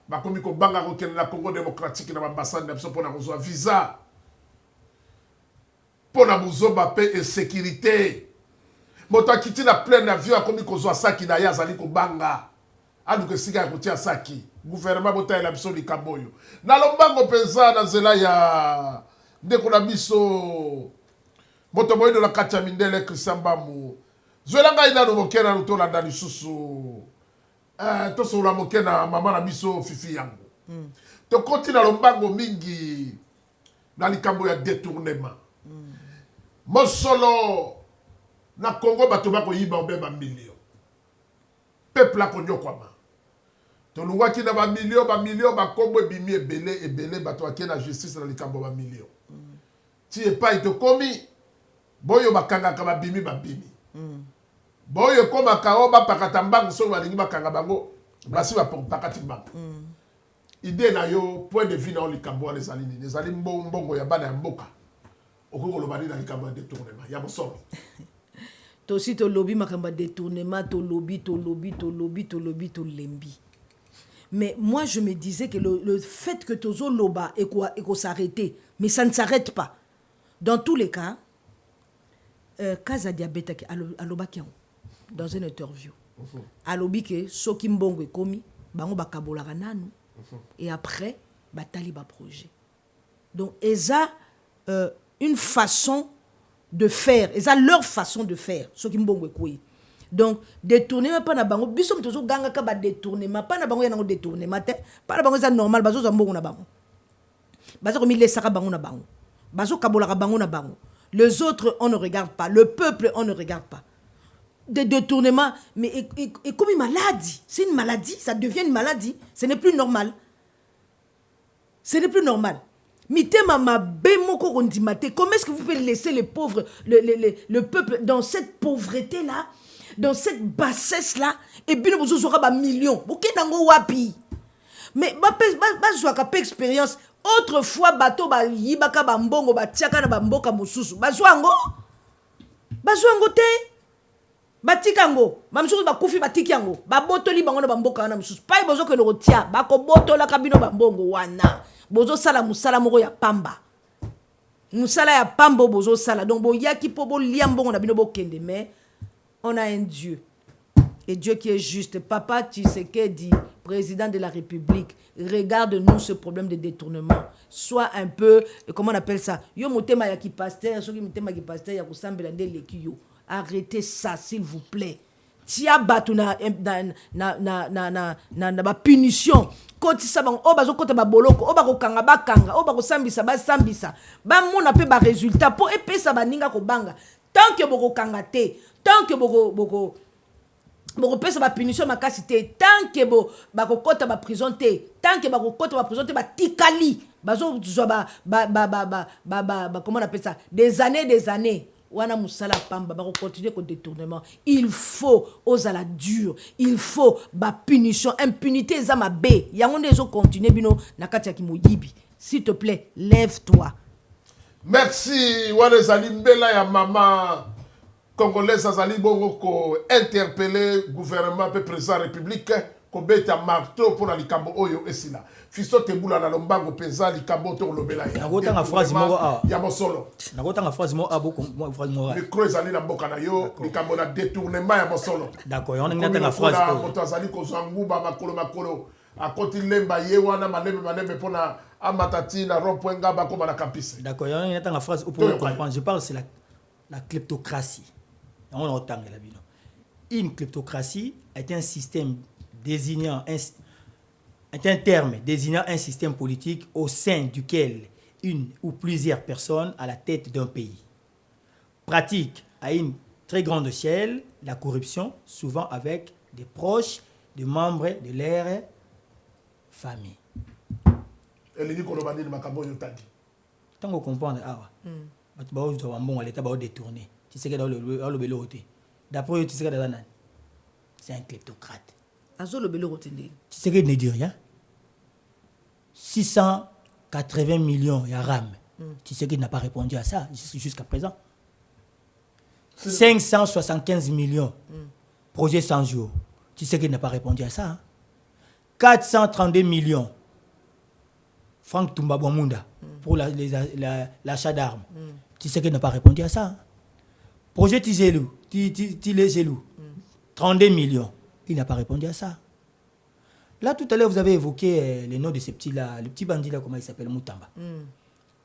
bakomi ko banga ko kende na Congo démocratique na ambassade na biso pona kozwa visa pona buzoba pe et sécurité moto akiti na plein avion akomi kozwa saki na ya azali ko banga aluke sika ko tia saki gouvernement bota la biso likaboyo na lombango penza na zela ya ndeko na biso moto boyo la kacha mindele Christian Bamu zwela ngai na mokena lutola ndali susu to so la mokena mama na biso Fifi Yango to kontina lombango mingi na likambo ya détournement mosolo na Congo bato bako yiba obeba million peuple a konyo kwama to lungwa ki na ba million ba kombo bimi ebele bato akena na justice na likambo ba million ti epa ito komi boyo bakanga ka ba bimi boyo koma kao ba pakata mbangu so balingi bakanga bango basi ba pakati mbangu idée na yo point de vue na likambo les alini les alini mbongo ya bana ya mboka okoko lo bani na likambo de détournement ya bosolo to si to lobby makamba détournement to lobby to lembi. Mais moi je me disais que le fait que tozo loba et qu'on s'arrêter mais ça ne s'arrête pas dans tous les cas Kaza diabète aloba kiango dans une interview alobi ke soki mbongo ekomi bango bakabolaka nanu et après batali ba projet donc eza une façon de faire eza leur façon de faire soki mbongo ekoyi donc détournement pas na bango biso mtozo ganga ka ba détournement pas na bango ya nango détournement te pas na bango eza normal bazo za mbongo na bango bazo komi lesaka bango na bango bazo kabolaka bango na bango. Les autres, on ne regarde pas. Le peuple, on ne regarde pas. Des détournements, mais et comme une maladie. C'est une maladie, ça devient une maladie. Ce n'est plus normal. Ce n'est plus normal. Comment est-ce que vous pouvez laisser les pauvres, le peuple dans cette pauvreté-là, dans cette bassesse-là, et bien vous aurez des millions. Vous avez des wapi. Mais vous avez une expérience. Autrefois bateau ba yibaka ba mbongo ba tiaka na ba mboka mususu bazwango te batikango mamsusu ba kufi batikango ba botoli bango na ba mboka na mususu pa bozo ke no tia ba ko botola kabino ba mbongo wana bozo sala musala moko ya pamba musala ya pambo bozo sala donc bo yaki po bo liambongo na bino bo kende mais on a un Dieu et Dieu qui est juste. Papa Tshisekedi, président de la République, regarde-nous ce problème de détournement. Sois un peu, comment on appelle ça? Yo motema ya ki pasteur, so ki motema ki pasteur ya kusambela nde lekiyo. Arrêtez ça, s'il vous plaît. Tia batu na ba punition. Koti sa bang o bazo kota ba boloko, o ba ko kanga ba kanga, o ba ko sambisa ba sambisa. Ba mona pe ba résultat po epesa ba ninga ko banga. Tant que boko kanga te, tant que boko pesa ba punition makasi te, tant que bako kota ba prison te, tant que bako kota ba prison te ba tikali bazo ba comment on appelle ça, des années wana musala pamba bako continuer ko détournement. Il faut aux à la dure, il faut ba punition, impunité za mabe yango ndezo continuer bino nakati ya kimoyibi. S'il te plaît, lève-toi. Merci wana zalimbela ya mama Congolais azali bongo ko interpeller gouvernement pe président république ko beta marteau pour la likambo oyo esila fiso tebula na lombango penza likambo to lobela ya nakota nga phrase moko ya mosolo nakota nga phrase moko aboko phrase moko micro ezali na mboka na yo likambo na détournement ya mosolo d'accord on ngata nga phrase ko to azali ko zanguba makolo akoti lemba ye wana malembe pona amatati na rond-point ngaba comme na campus. D'accord, il y a une phrase pour comprendre. Je parle c'est la kleptocratie. On entend la bino. Une kleptocratie est un système désignant est un terme désignant un système politique au sein duquel une ou plusieurs personnes à la tête d'un pays pratiquent à une très grande échelle la corruption, souvent avec des proches, des membres de leur famille. Tant qu'on comprend, détourner. Tu sais que dans le d'après tu sais que c'est un kleptocrate. Tu sais qu'il ne dit rien. 680 millions, il y a RAM. Tu sais qu'il n'a pas répondu à ça jusqu'à présent. 575 millions, projet 100 jours. Tu sais qu'il n'a pas répondu à ça. Hein? 432 millions, Franck Toumba Bwamunda, pour l'achat d'armes. Tu sais qu'il n'a pas répondu à ça. Hein? Projet Tizelou, 32 millions. Il n'a pas répondu à ça. Là, tout à l'heure, vous avez évoqué les noms de ces petits-là, le petit bandit-là, comment il s'appelle, Moutamba.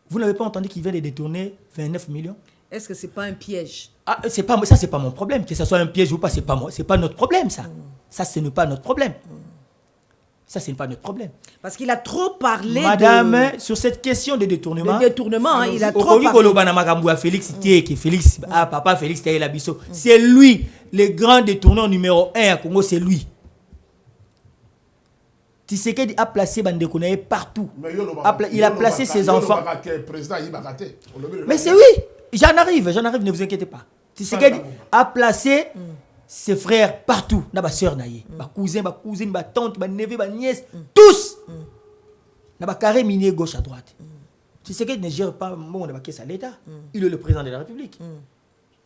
Vous n'avez pas entendu qu'il vient de détourner 29 millions? Est-ce que ce n'est pas un piège? Ah, ça, c'est pas mon problème. Que ce soit un piège ou pas, c'est pas notre problème, ça. Ça, ce n'est pas notre problème. Ça, ce n'est pas notre problème. Parce qu'il a trop parlé Madame, sur cette question de détournement... Le détournement, il a trop parlé. Félix, papa Félix Labisso. C'est lui, le grand détourneur numéro 1 à Congo, c'est lui. Tshisekedi a placé Bandekounaye partout. Il a placé ses enfants. Mais c'est oui, j'en arrive, ne vous inquiétez pas. Tshisekedi a placé ses frères partout. N'a soeur naïe, cousins, cousine, tante, neveu, nièce, tous. N'a carré minier gauche à droite. Tshisekedi ne gère pas mon à l'État. Il est le président de la République.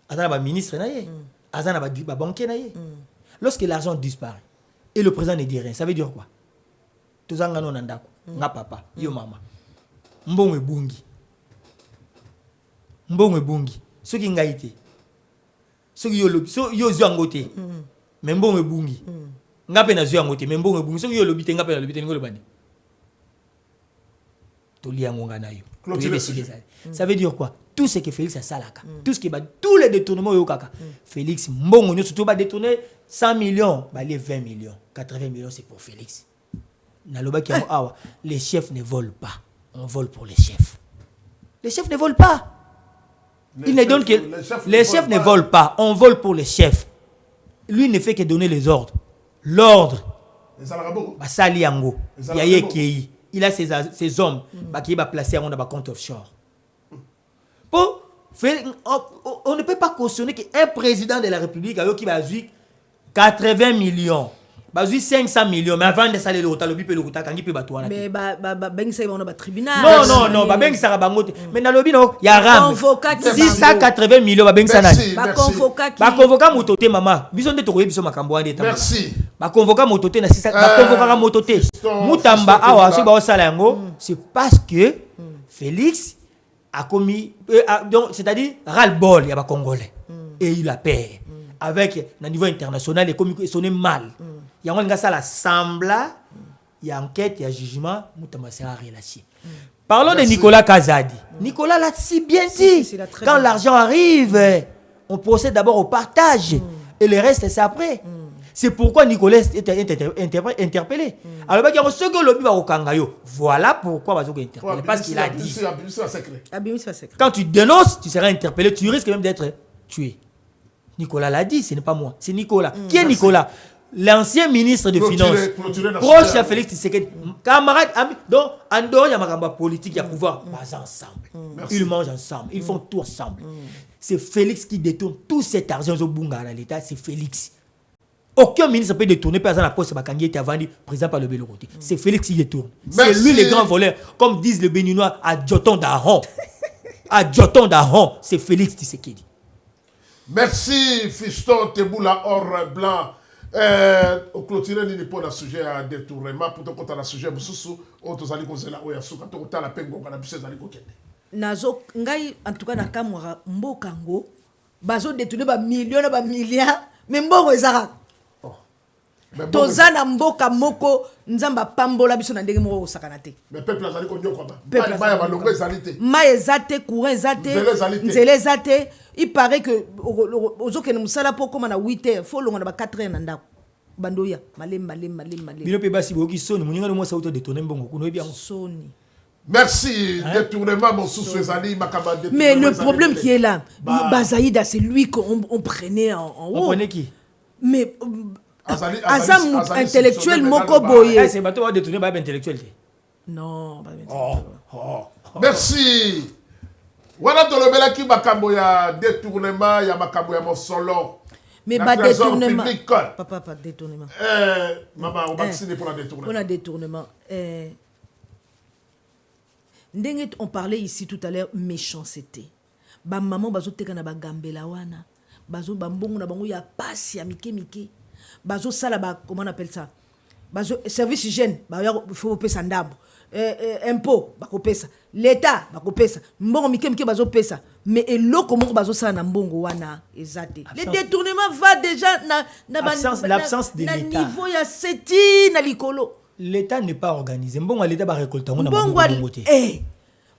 Azana ministre naïe, Azana banquier naïe. Lorsque l'argent disparaît et le président ne dit rien, ça veut dire quoi? Tozanga no nandako, nga papa, yo mama. Mbongo ebungi. Soki ngaite. Soki yo zwangote. Mais mbongo ebungi. Nga pe na zwangote, mais mbongo ebungi. Soki yo lobite nga pe na lobite ngolo bani. Toliango nga na yo. Ça veut dire quoi? Tout ce que Félix a salaka, tous les détournements yo kaka. Félix mbongo nyo surtout ba détourner 100 millions, ba les 20 millions, 80 millions c'est pour Félix. Les chefs ne volent pas. On vole pour les chefs. Les chefs ne volent pas. Les chefs ne volent pas. On vole pour les chefs. Lui ne fait que donner les ordres. L'ordre. Il a ses hommes qui va placer dans un compte offshore. On ne peut pas cautionner qu'un président de la République qui va jouer 80 millions. 500 millions, mais avant de saler le hôtel, le hôtel, quand il peut battre. Mais ça va au tribunal. Non, ça va bangote. Mais dans le bino, il y a ram. 680 millions, ça n'a pas. Convoquer mototé, maman. Bison de trouver biso makambo ande. Merci. Convoquer mototé na 6. Convoquer mototé. Moutamba awa, c'est ba osala yango. C'est parce que Félix a commis, c'est-à-dire ras-le-bol, il y a pas Congolais. Et il a peur. Avec, au niveau international, les commis sonnaient mal. Il y a un ça sembla, il y a enquête, il y a jugement, Moutamba sera relâché. Parlons de Nicolas Kazadi. Nicolas l'a si bien dit. Quand l'argent arrive, on procède d'abord au partage et le reste c'est après. C'est pourquoi Nicolas est interpellé. Alors, il y a ce que le au Kangayo. Voilà pourquoi il est interpellé. Parce qu'il a dit. Quand tu dénonces, tu seras interpellé, tu risques même d'être tué. Nicolas l'a dit, ce n'est pas moi, c'est Nicolas. Qui est Nicolas? L'ancien ministre des Finances, proche à Félix Tshisekedi, camarade, ami. Donc, en dehors, il y a un politique, il y a pouvoir, mais ensemble. Ils mangent ensemble, ils font tout ensemble. C'est Félix qui détourne tout cet argent au Bunga à l'État, c'est Félix. Aucun ministre ne peut détourner, par exemple, la poste Bakangi était vendu président par le Béloroti. C'est Félix qui détourne. C'est lui le grand voleur, comme disent les Béninois, à Djoton d'Aron. À Djoton d'Aron, c'est Félix Tshisekedi. Merci, Fiston Teboula, or blanc. Au clôturer ni pour le sujet à détournement pour ton compte à la sujet bususu auto zali kozela oya suka to kotala pengo kana bise zali kokende nazo ngai en tout cas na kamwa mbokango bazo détourner ba millions ba milliards mais mbongo ezara toza na mboka moko nzamba pambola biso na ndenge moko osakana te mais peuple azali konyoka ba Peuple mai ya azali balongo ezali te mai eza te courant eza te nzela eza te il paraît que ozokende mosala mpo okóma na 8 heures fo olonga na ba 4 heures na ndako bandoya malemi bino mpe basi boyoki soni moninga no mwasi auto détourne mbongo kuna oyebi yango soni. merci détournement mosusu ezali makambo ya détournement. Mais le problème qui est là, Bazaïda, c'est lui qu'on prenait en haut. on prenait qui? Mais Azali intellectuel moko boye. C'est bateau va détourner ba intellectuel. Non, merci. Wana tolobelaki makambo ya détournement ya makambo ya mosolo. Mais pas détournement. Papa, pas détournement. Maman, on va vacciner pour la détournement. Pour la détournement. On parlait ici tout à l'heure méchanceté. Ba maman bazo teka na ba gambela wana. Bazo bambongo na bango ya passe ya mike. Bazo sala ba comment on appelle ça? Bazo service hygiène, ba ya faut pesa ndambo. Impôt ba kopesa. L'état ba kopesa. Mbongo mike bazo pesa. Mais eloko moko bazo sala na mbongo wana ezate. Le détournement va déjà l'absence de l'état. Na niveau ya seti na likolo. L'état n'est pas organisé. Mbongo l'état ba récolter on a mbongo te.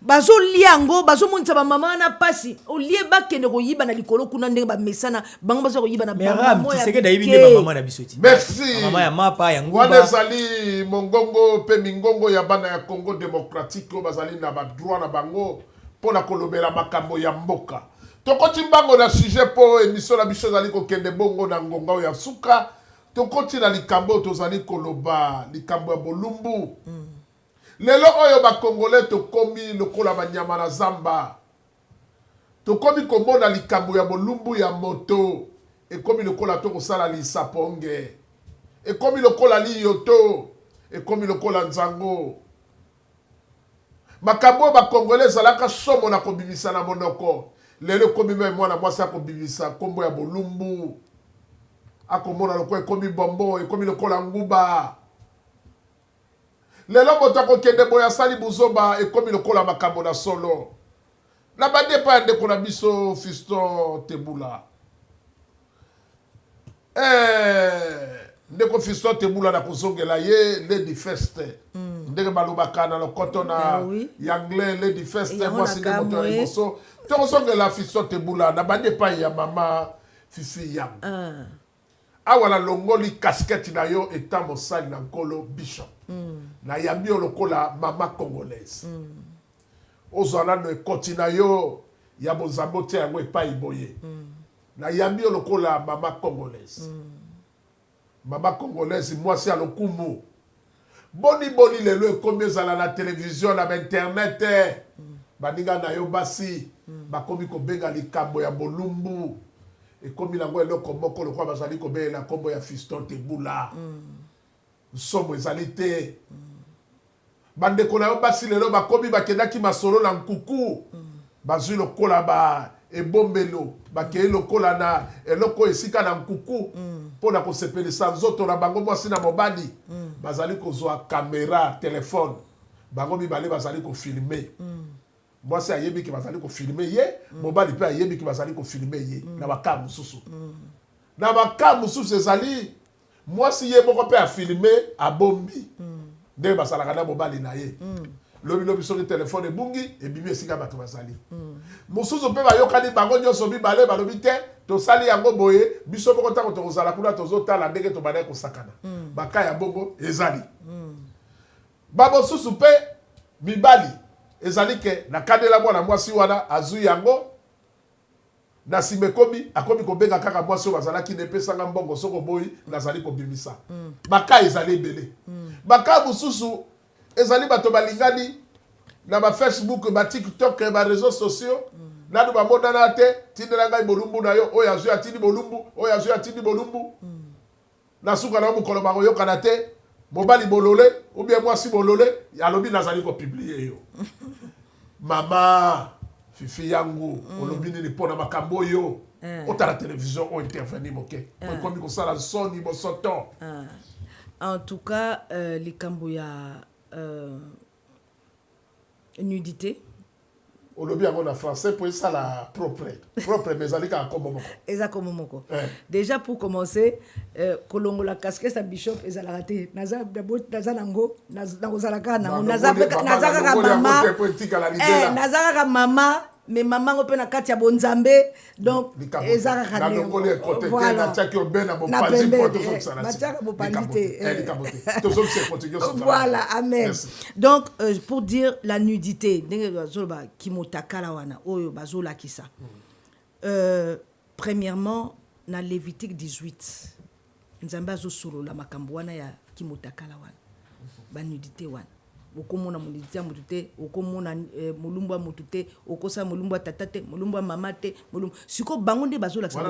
Bazo liango bazo monisa ba mama na pasi o lie ba kende ko yiba na likolo kuna ndenge ba mesana bango bazo ko yiba na ba mama ya dayibi nde ba mama na bisoti. Merci. Mama ya mapa ya nguba. Wana zali mongongo pe mingongo ya bana ya Congo démocratique bazali na ba droit na bango pona kolobela makambo ya mboka. Tokoti mbango na sujet po émission na biso zali ko kende bongo na ngonga ya suka. Tokoti na likambo tozali koloba likambo ya bolumbu. Lelo oyo ba Congolais tokomi lokola banyama na zamba. Tokomi komona likambo ya bolumbu ya moto. Ekomi lokola to kosala lisaponge. Ekomi lokola liyoto. Ekomi lokola nzango. Makambo ba Congolais zalaka somo na kobimisa na monoko. Lelo komi me mwana mwasi akobimisa kombo ya bolumbu. Akomona lokola ekomi bombo, ekomi lokola nguba. Lelo moto akokende boya sali buzoba ekomi lokola makambo na solo. Na badepa ndeko na biso Fiston Tebula. Ndeko Fiston Tebula na kozongela ye Lady First. Ndenge balobaka na lokoto na yanglais Lady First mwasi nde moto ya liboso. Tozongela Fiston Tebula na badepa ya mama Fifi Yang. Awala longoli casquette na yo eta mosali na nkolo Bishop. Na yambi lokola mama congolaise. Ozala no ekoti na yo ya bozambo te yango epai boye. Na yambi lokola mama congolaise. Mama congolaise mwasi ya lokumu. Boni lelo ekomi ezala na télévision na internet. Baninga na yo basi bakomi kobenga likambo ya bolumbu. Ekomi lango eloko moko lokwa bazali kobela kombo ya Fiston Tebula. Somo ezali te. Bandeko na yo basi lelo bakomi bakendaki masolo na nkuku. Bazwi lokola ba ebombelo bakei lokola na eloko esika na nkuku pona kosepelisa nzoto na bango mwasi na mobali. Bazali kozwa kamera telefone. Bango mibale bazali kofilme. Mwasi ayebi ki bazali kofilme ye, mobali pe ayebi ki bazali kofilme ye na baka mususu. Na baka mususu ezali mwasi ye moko pe afilme abombi. Nde basalaka na mobali na ye. Lobi soki telefone bungi ebimi esika bato bazali. Mususu pe bayokani bango nyonso mibale balobi te tosali yango boye biso moko tango tokozala kuna tozotala ndenge tobanda kosakana. Baka ya bongo ezali. Babo susu pe mibali ezali ke na kadela mwana mwasi wana azui yango na simekomi akomi kobenga kaka mwasi bazalaki nepesanga mbongo soko boyi nazali kobimisa. Baka ezali ebele. Baka mususu ezali bato balingani na ba Facebook, ba TikTok, ba réseaux sociaux. Nanu bamonana te tindela ngai bolumbu na yo oyo azui atindi bolumbu oyo azui atindi bolumbu. Na suka na mukolo bango yokana te mobali bolole ou bien mwasi bolole alobi nazali ko publier yo. Mama Fifi yangu olobi nini pona makambo yo otala télévision o intervenir moke komi ko sala soni bosoto. En tout cas likambo ya nudité au lobby en français pour ça la propre mais ça lika comme moko eza comme moko déjà pour commencer kolongo la casquette à bishop eza la raté naza nango nazalaka nango nazaka mama mais maman on peut na kati ya bonzambe donc eza ka na ngole côté na tchaki obena bo padi poto ça voilà amen donc pour dire la nudité ndenge bazoba kimotakala wana oyo bazola kisa premièrement na Lévitique 18 nzambe azosolo la makambo wana ya kimotakala wana ba nudité wana okomona muliti ya mutu te okomona mulumbu ya mutu te okosa mulumbu ya tata te mulumbu ya mama te mulumbu siko bango nde bazolakisa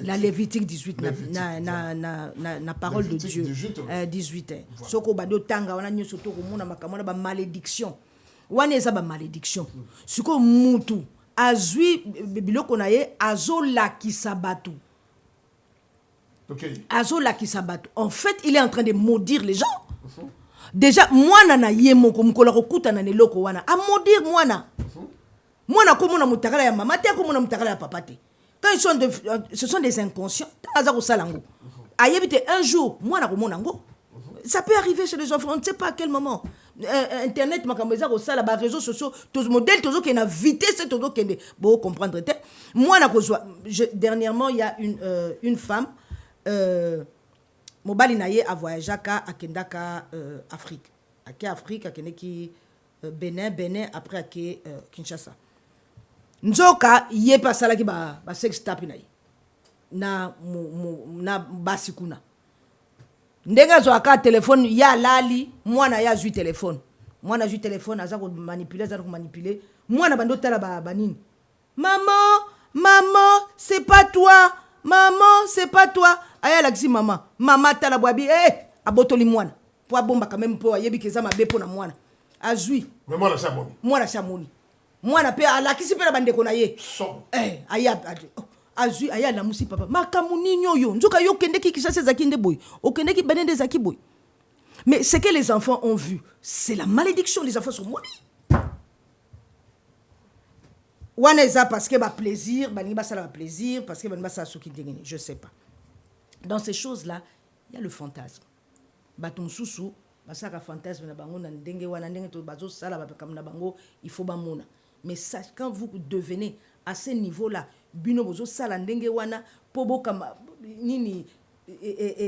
la Lévitique 18 na parole de Dieu 18 soko bado tanga wana nyonso to komona makambo na ba malédiction wana eza ba malédiction siko mutu azwi biloko na ye azolakisa batu azolakisa batu en fait il est en train de maudire les gens. Déjà mwana na ye moko mukola kokuta na neloko wana a maudire mwana ko mona mutakala ya mama te ko mona mutakala ya papa te quand ils sont ce sont des inconscients aza ko salango ayebite un jour mwana ko mona ngo ça peut arriver chez les enfants on ne sait pas à quel moment internet makameza ko sala ba réseaux sociaux tous modèles tous qui na vitesse tous qui bo comprendre te mwana ko dernièrement il y a une femme mobali na ye a voyagé à Kendaka Afrique. Afrique ki Benin après ake Kinshasa. Nzoka ye pasala ki ba sex tap na basikuna. Ndenga zo aka téléphone ya lali mwana ya zui téléphone. Mwana zui téléphone aza ko manipuler. Mwana bando tala ba nini. Maman, c'est pas toi. Maman, c'est pas toi. Aya la kisi maman tala boabi abotoli mwana po bomba quand même po ayebi keza mabe po na mwana azui mais mwana chamoni mwana pe ala kisi pe na bandeko na ye aya azui aya la musi papa makamuni nyoyo nzoka yo kende ki kisa seza kinde boy o kende ki benende zaki boy mais ce que les enfants ont vu c'est la malédiction les enfants sont maudits wana eza parce que ba plaisir ba niba sala ba plaisir parce que ba niba sala soki dingeni je sais pas. Dans ces choses-là, il y a le fantasme. Batum susu, basaka fantasme na bango na ndenge wana ndenge to bazo sala ba kam na bango, il faut ba mona. Mais ça quand vous devenez à ce niveau-là, bino bozo sala ndenge wana pobo kama nini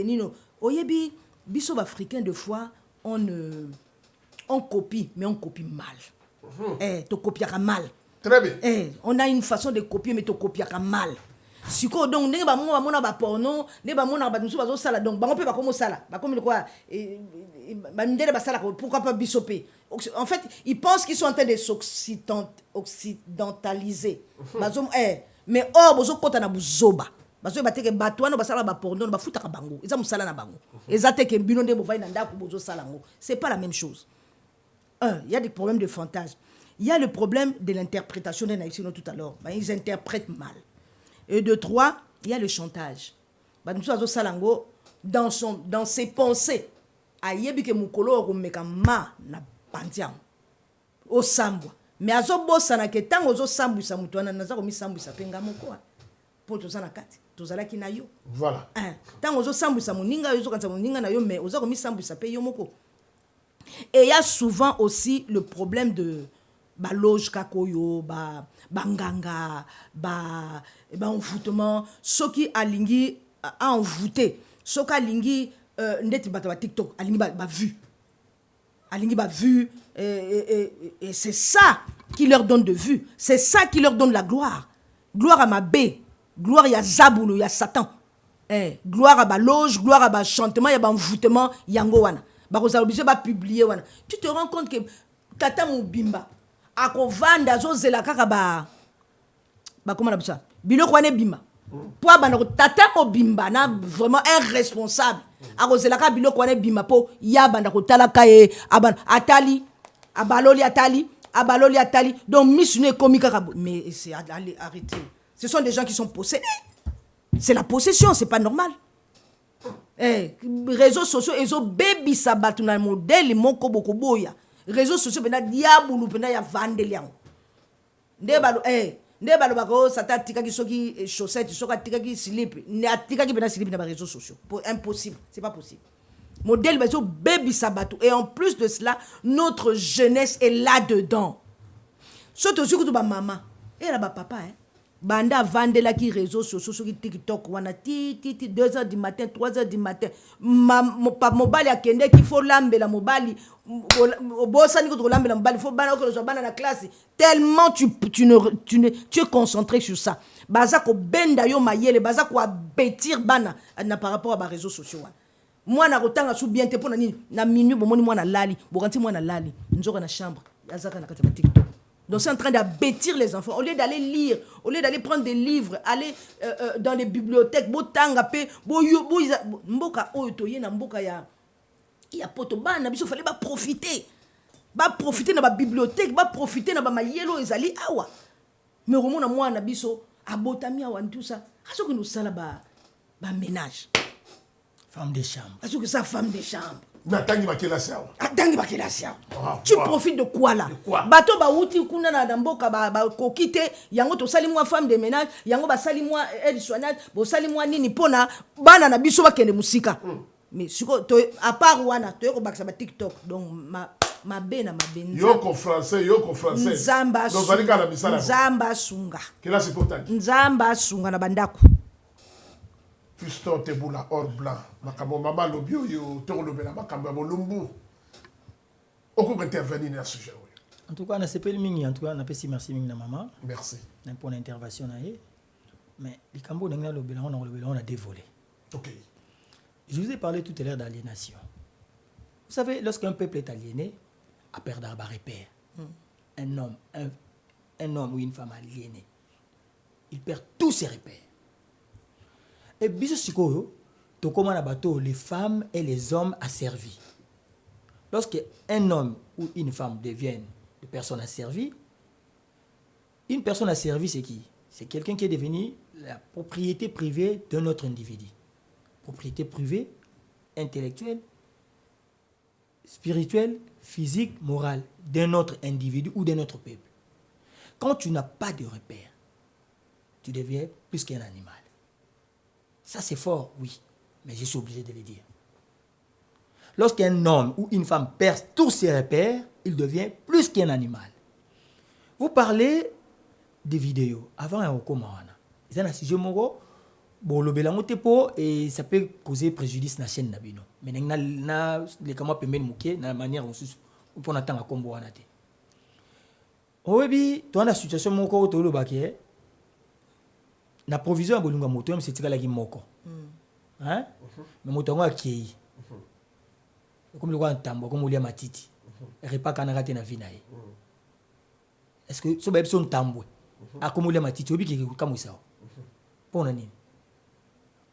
nino oyebi biso africain de fois on copie mais on copie mal. To copiera mal. Très bien. On a une façon de copier mais to copiera mal. Siko donc ndenge ba mona ba porno ndenge ba mona ba musu bazo sala donc bango pe ba komo sala ba comme quoi ba ndele ba sala pourquoi pas bisoper en fait ils pensent qu'ils sont en train de s'occidentaliser bazo mais bozo kota na buzoba bazo ba teke batwana ba sala ba porno ba futa ka bango eza musala na bango eza teke bino ndenge bovai na ndako bozo sala ngo c'est pas la même chose. Il y a des problèmes de fantasme, il y a le problème de l'interprétation de Naïsino tout à l'heure, ils interprètent mal. Et de 3, il y a le chantage. Dans ses pensées, ayebi ke mukolo ko meka ma na pantiam o sambwa mais azobosa na ke tango zo sambu sa mutwana naza ko mi sambu sa penga moko po to sana kati to zala ki na yo voilà tango zo sambu sa muninga yo zo kanza muninga na yo mais oza ko mi sambu sa pe yo moko. Et il y a souvent aussi le problème de ba loge kakoyo ba banganga ba envoûtement soki alingi a envoûté soki alingi ndeti bato ba TikTok alingi ba vu et c'est ça qui leur donne de vue, c'est ça qui leur donne la gloire à Mabé, gloire ya Zabulu ya Satan, gloire à ba loge, gloire à ba chantement ya ba envoûtement yango wana ba ko obligé ba publier wana. Tu te rends compte que tata mobimba akovanda zozela kaka ba comment on appelle ça biloko wana bimba po bana tata mobimba na vraiment un responsable akozela ka biloko wana bimba po ya banda ko talaka e abana atali abaloli atali donc misune komika kabo mais c'est arrêtez, ce sont des gens qui sont possédés, c'est la possession, c'est pas normal. Réseaux sociaux ezo baby sabatu na modèle moko boko boya réseaux sociaux pena diabulu pena ya vandeliango nde balobaka sata atikaki soki chaussette soki atikaki slip atikaki mpena slip na baréseaux sociaux impossible, c'est pas possible. Modèle bazo baby sabato. Et en plus de cela, notre jeunesse est là-dedans. Surtout surtout ba maman et là ba papa banda vandela ki réseaux sociaux sur TikTok wana ti 2h du matin 3h du matin mobali akende ki faut lambela mobali bossa ni ko lambela mobali faut bana ko zo bana na classe tellement tu es concentré sur ça baza ko benda yo mayele baza ko abétir bana na par rapport à ba réseaux sociaux wana moi na rotanga sou bien te pona nini na minuit bomoni moi na lali bokanti moi na lali nzoka na chambre azaka na kati ya TikTok. Donc c'est en train d'abêtir les enfants. Au lieu d'aller lire, au lieu d'aller prendre des livres, aller dans les bibliothèques, mboka oyotoye na mboka ya poto bana biso fallait profiter na ba bibliothèque, profiter na ba mayelo ezali awa. Mais romona mwana biso abotami awa tout ça. Aso que nous sala ba ménage. Femme de chambre. Aso que ça femme de chambre. Natangi bakela sawa. Atangi bakela sawa. Tu profites de quoi là? Bato ba uti kuna na mboka ba kokite yango to sali moi femme de ménage yango ba sali moi aide soignante bo sali moi nini pona bana na biso ba kende musika. Mais siko to à part wana to ko baksa ba TikTok donc ma bena ma benza. Yoko français. Nzamba. Donc valika na bisala. Nzamba sunga. Kela c'est important. Nzamba sunga na bandako. Fiston Teboula or blanc makambo mama lobio yo to lobela makambo bolumbu oko intervenir dans ce sujet. En tout cas on a sepeli mingi en tout cas on a pesi merci mingi na maman. Merci pour l'intervention na ye mais les cambo ngna lobela on a dévolé. OK. Je vous ai parlé tout à l'heure d'aliénation. Vous savez lorsqu'un peuple est aliéné à perdre un repère. Un homme ou une femme aliénée il perd tous ses repères. Et biso sikoyo to koma na bateau les femmes et les hommes asservis. Lorsque un homme ou une femme deviennent des personnes asservies, une personne asservie c'est qui? C'est quelqu'un qui est devenu la propriété privée d'un autre individu. Propriété privée, intellectuelle, spirituelle, physique, morale d'un autre individu ou d'un autre peuple. Quand tu n'as pas de repère, tu deviens plus qu'un animal. Ça c'est fort, oui, mais je suis obligé de le dire. Lorsqu'un homme ou une femme perd tous ses repères, il devient plus qu'un animal. Vous parlez des vidéos. Avant, il y a un sujet et ça peut causer préjudice à la chaîne. Mais il y a une manière pour attendre à combo. Oui, tu as une situation na provision ya bolunga moto même c'est tikalaki moko hein mais moto ngo akei comme le roi ntambo comme olia matiti repas kana kate na vina ye est-ce que so ba episode ntambo a comme olia matiti obi ki ka moisa pona nini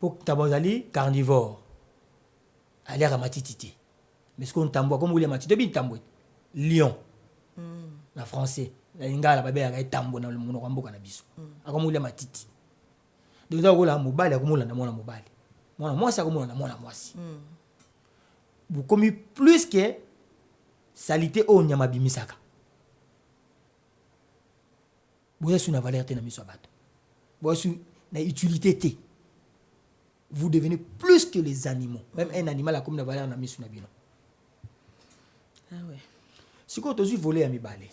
pour tabozali carnivore aller à matiti mais ce qu'on ntambo comme olia matiti obi ntambo lion la français la lingala ba be ya ntambo na mono kwa mboka na biso a comme olia matiti. Donc là voilà mobile à comme la mona mobile moi ça comme la mona moi si vous commis plus que salité au nyama bimisaka vous êtes une valeur na miso bato vous êtes une utilité vous devenez plus que les animaux même un animal a comme une valeur na miso na bino ah ouais si quand tu volé à mi balé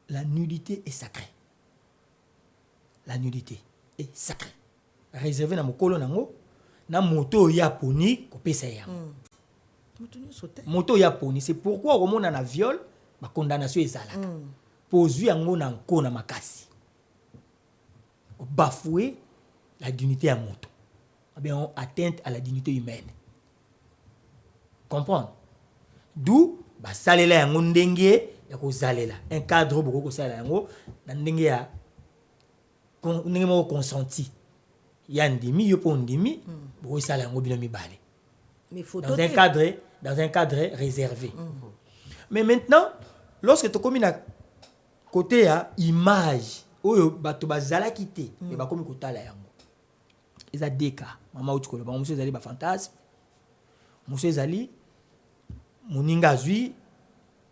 la nudité est sacrée. La nudité est sacrée. Réservé na mokolo nango na moto ya poni ko pesa ya. Moto ya poni c'est pourquoi au monde na viol ma condamnation ezalaka. Pozui yango na nko na makasi. Bafouer la dignité à moto. On atteinte à la dignité humaine. Comprendre? D'où ba salela yango ndenge ya ko zalela. Un cadre beaucoup ko salela yango na ndenge ya consenti. Il y a un demi, il y a un demi, dans un cadre réservé. Mais maintenant, lorsque tu communes à côté à image, tu vas quitter, mais tu comme côté là. Il y a des cas. Maman tu connais, monsieur Zali ba fantasme, monsieur Zali, moninga zui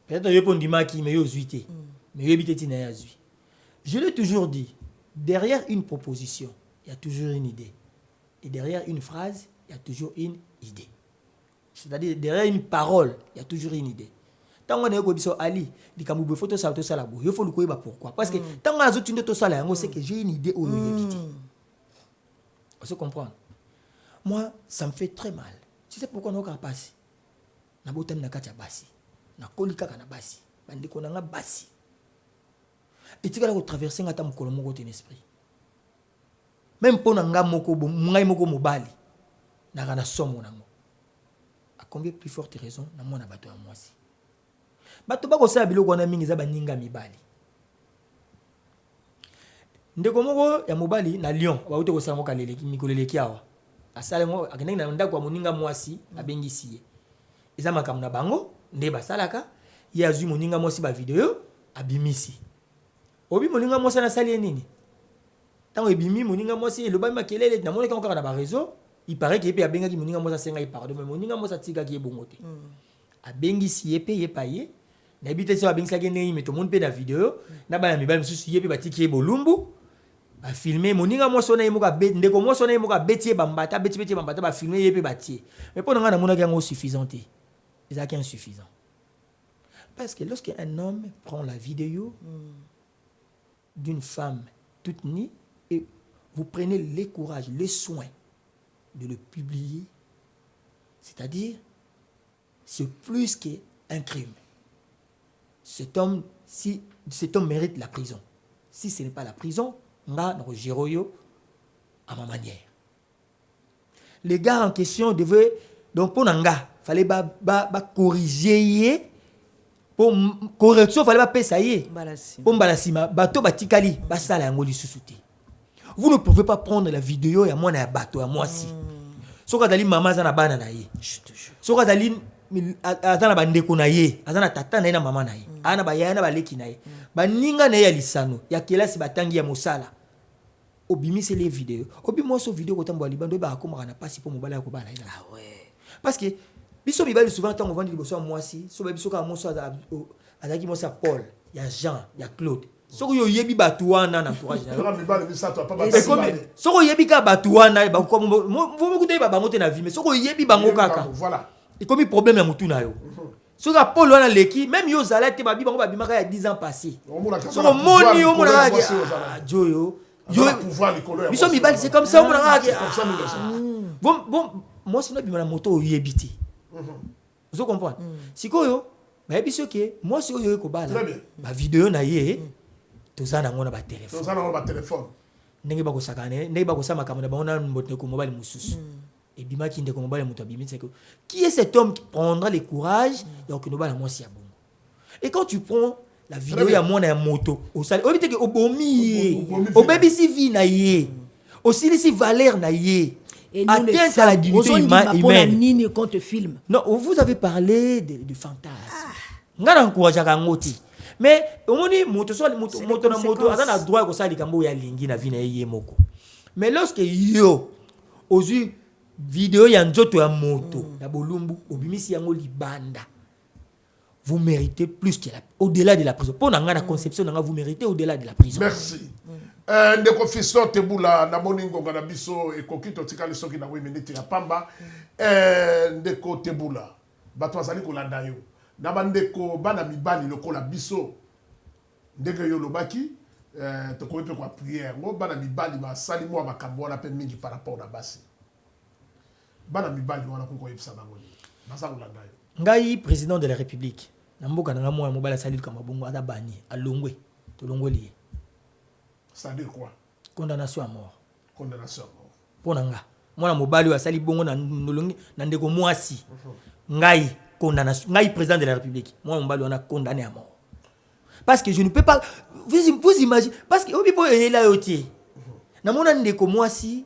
Peut-être yo pondima qui mais yo zuité. Mais yo habité tina ya zui. Je l'ai toujours dit, derrière une proposition, il y a toujours une idée. Et derrière une phrase, il y a toujours une idée. C'est-à-dire derrière une parole, il y a toujours une idée. Tant qu'on est au biso Ali, il y a des photos ça la boue. Il faut le connaître pourquoi. Parce que tant qu'on a autre chose ça là, c'est que j'ai une idée où il habite. On se comprend. Moi, ça me fait très mal. Tu sais pourquoi on a passé? Na botam na katia basi. Na kolika kana basi. Bande ko na basi. Et tu vas traverser ngata mukolo moko ton esprit. Même pour nga moko ngai moko mobali. Na kana somo nango. À combien plus forte raison na mona bato ya mwasi. Bato ba ko sa biloko na mingi za baninga mibali. Ndeko moko ya mobali na Lyon, ba uto ko sa moko kaleleki mikoleleki awa. Asale ngo akende na ndako ya moninga mwasi abengisi ye. Eza makambo na bango nde basalaka ye azwi moninga mwasi ba video abimisi. Obi moninga mwasi na sali nini? Tango ebimi moninga mwasi eloba makelele na moneka encore na ba réseau, il paraît que pe abengaki moninga mwasi senga pardon mais moninga mwasi tika ki ebongote. Abengisi ye pe ye paye. Na bité so abengisa ke nei meto monde pe na video na ba ya mibali mususu ye pe batiki bolumbu. Ba filmer moninga mwasi na yemoka bet ndeko mwasi na yemoka betie bambata betie bambata ba filmer ye pe batie. Mais pour nga na mona yango suffisant. C'est insuffisant. Parce que lorsqu'un homme prend la vidéo d'une femme toute nue et vous prenez le courage, le soin de le publier, c'est-à-dire, c'est plus qu'un crime. Cet homme mérite la prison. Si ce n'est pas la prison, on va gérer à ma manière. Les gars en question devaient, donc pour Nanga, fallait corriger pour correction fallait pas payer pour balasima bateau batikali basala yango lisusuti. Vous ne pouvez pas prendre la vidéo ya mwana ya bateau ya mwasi soka dali mama za na bana na ye soka dali azana bandeko na ye azana tata na ye na mama na ye ana ba yana baleki na ye baninga na ye ya lisano ya kelasi batangi ya mosala obimise les vidéos obimo so vidéo kotambo libando ba akomaka na pasi po mobala ya ko bala ah ouais parce que biso mibali souvent tant on vend liboso ya mwasi so ba biso ka moso azaki moso ya Paul ya Jean ya Claude soko yo yebi batu wana na entourage na mibali misato pa ba soko yebi ka batu wana ba ko mo kutai ba bango te na vie mais soko yebi bango kaka voilà et comme problème ya mutu na yo soko Paul wana leki même yo zala te ba bi bango ba bimaka ya 10 ans passé soko moni yo mona ka joyo yo biso mibali c'est comme ça mona ka bon moi sinon bimana moto yebiti vous comprenez sikoyo ba biso ke moi si yo ko bala ba vidéo na ye tozana ngona ba téléphone ndenge ba ko sakane ndenge ba ko sama kamona ba ona mbotne ko mobile mususu et bima ki ndeko mobile muto bimi c'est que qui est cet homme qui prendra le courage donc no bala moi si ya bongo et quand tu prends la vidéo ya mona ya moto au sali obite ke obomi obebisi vie na ye aussi si valeur na ye atteinte à la dignité humaine. Non, vous avez parlé de fantasme. Ngana encourage ngoti. Mais omoni moto na moto azana droit ko sali kambo ya lingi na vie na ye moko. Mais lorsque yo ozu vidéo ya nzoto ya moto ya bolumbu obimisi yango libanda. Vous méritez plus que au-delà de la prison. Pour la conception, vous méritez au-delà de la prison. Merci. Ndeko Fiston Tebula na moningo ngana biso e kokito tikali soki na 8 minutes ya pamba. Ndeko Tebula bato azali ko landa yo. Na bandeko bana mibali lokola biso. Ndenge yo lobaki to ko pe kwa prière. Ngo bana mibali ba sali mo makambo na pe mingi par rapport na basi. Bana mibali wana ko yebisa bango ni. Basa ko landa yo. Ngai président de la République. Na mboka na mwa mobala sali kama bongo ata bani alongwe to longoli. C'est-à-dire quoi? Condamnation à mort. Condamnation à mort. Ponanga. Mwana mobali wa sali bongo na nolongi na ndeko mwasi. Ngai condamnation. Ngai président de la République. Mwana mobali wana condamné à mort. Parce que je ne peux pas vous imaginez parce que obi po yela yotie. Na mona ndeko mwasi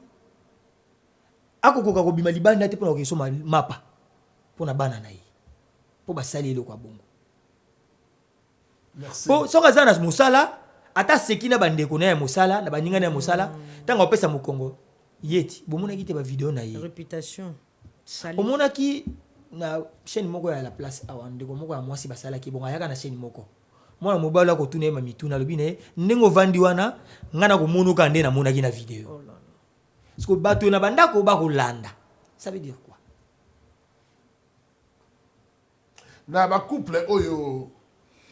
akokoka ko bima libanda te pona ko soma mapa. Pona bana na ye. Po ba sali eloko bongo. Merci. Po soka zana musala ata sekina bandeko na ya mosala na baninga na ya mosala tanga opesa mokongo yeti bomona kite ba video na ye réputation omona ki na chaîne moko ya la place awa ndeko moko ya mwasi basalaki bongo ayaka na chaîne moko mwana mobali akotuna ye mamituna alobi na ye ndenge ovandi wana ngai nakomonoka nde namonaki na video parceque bato na bandako bakolanda ça veut dire quoi na bacouple oyo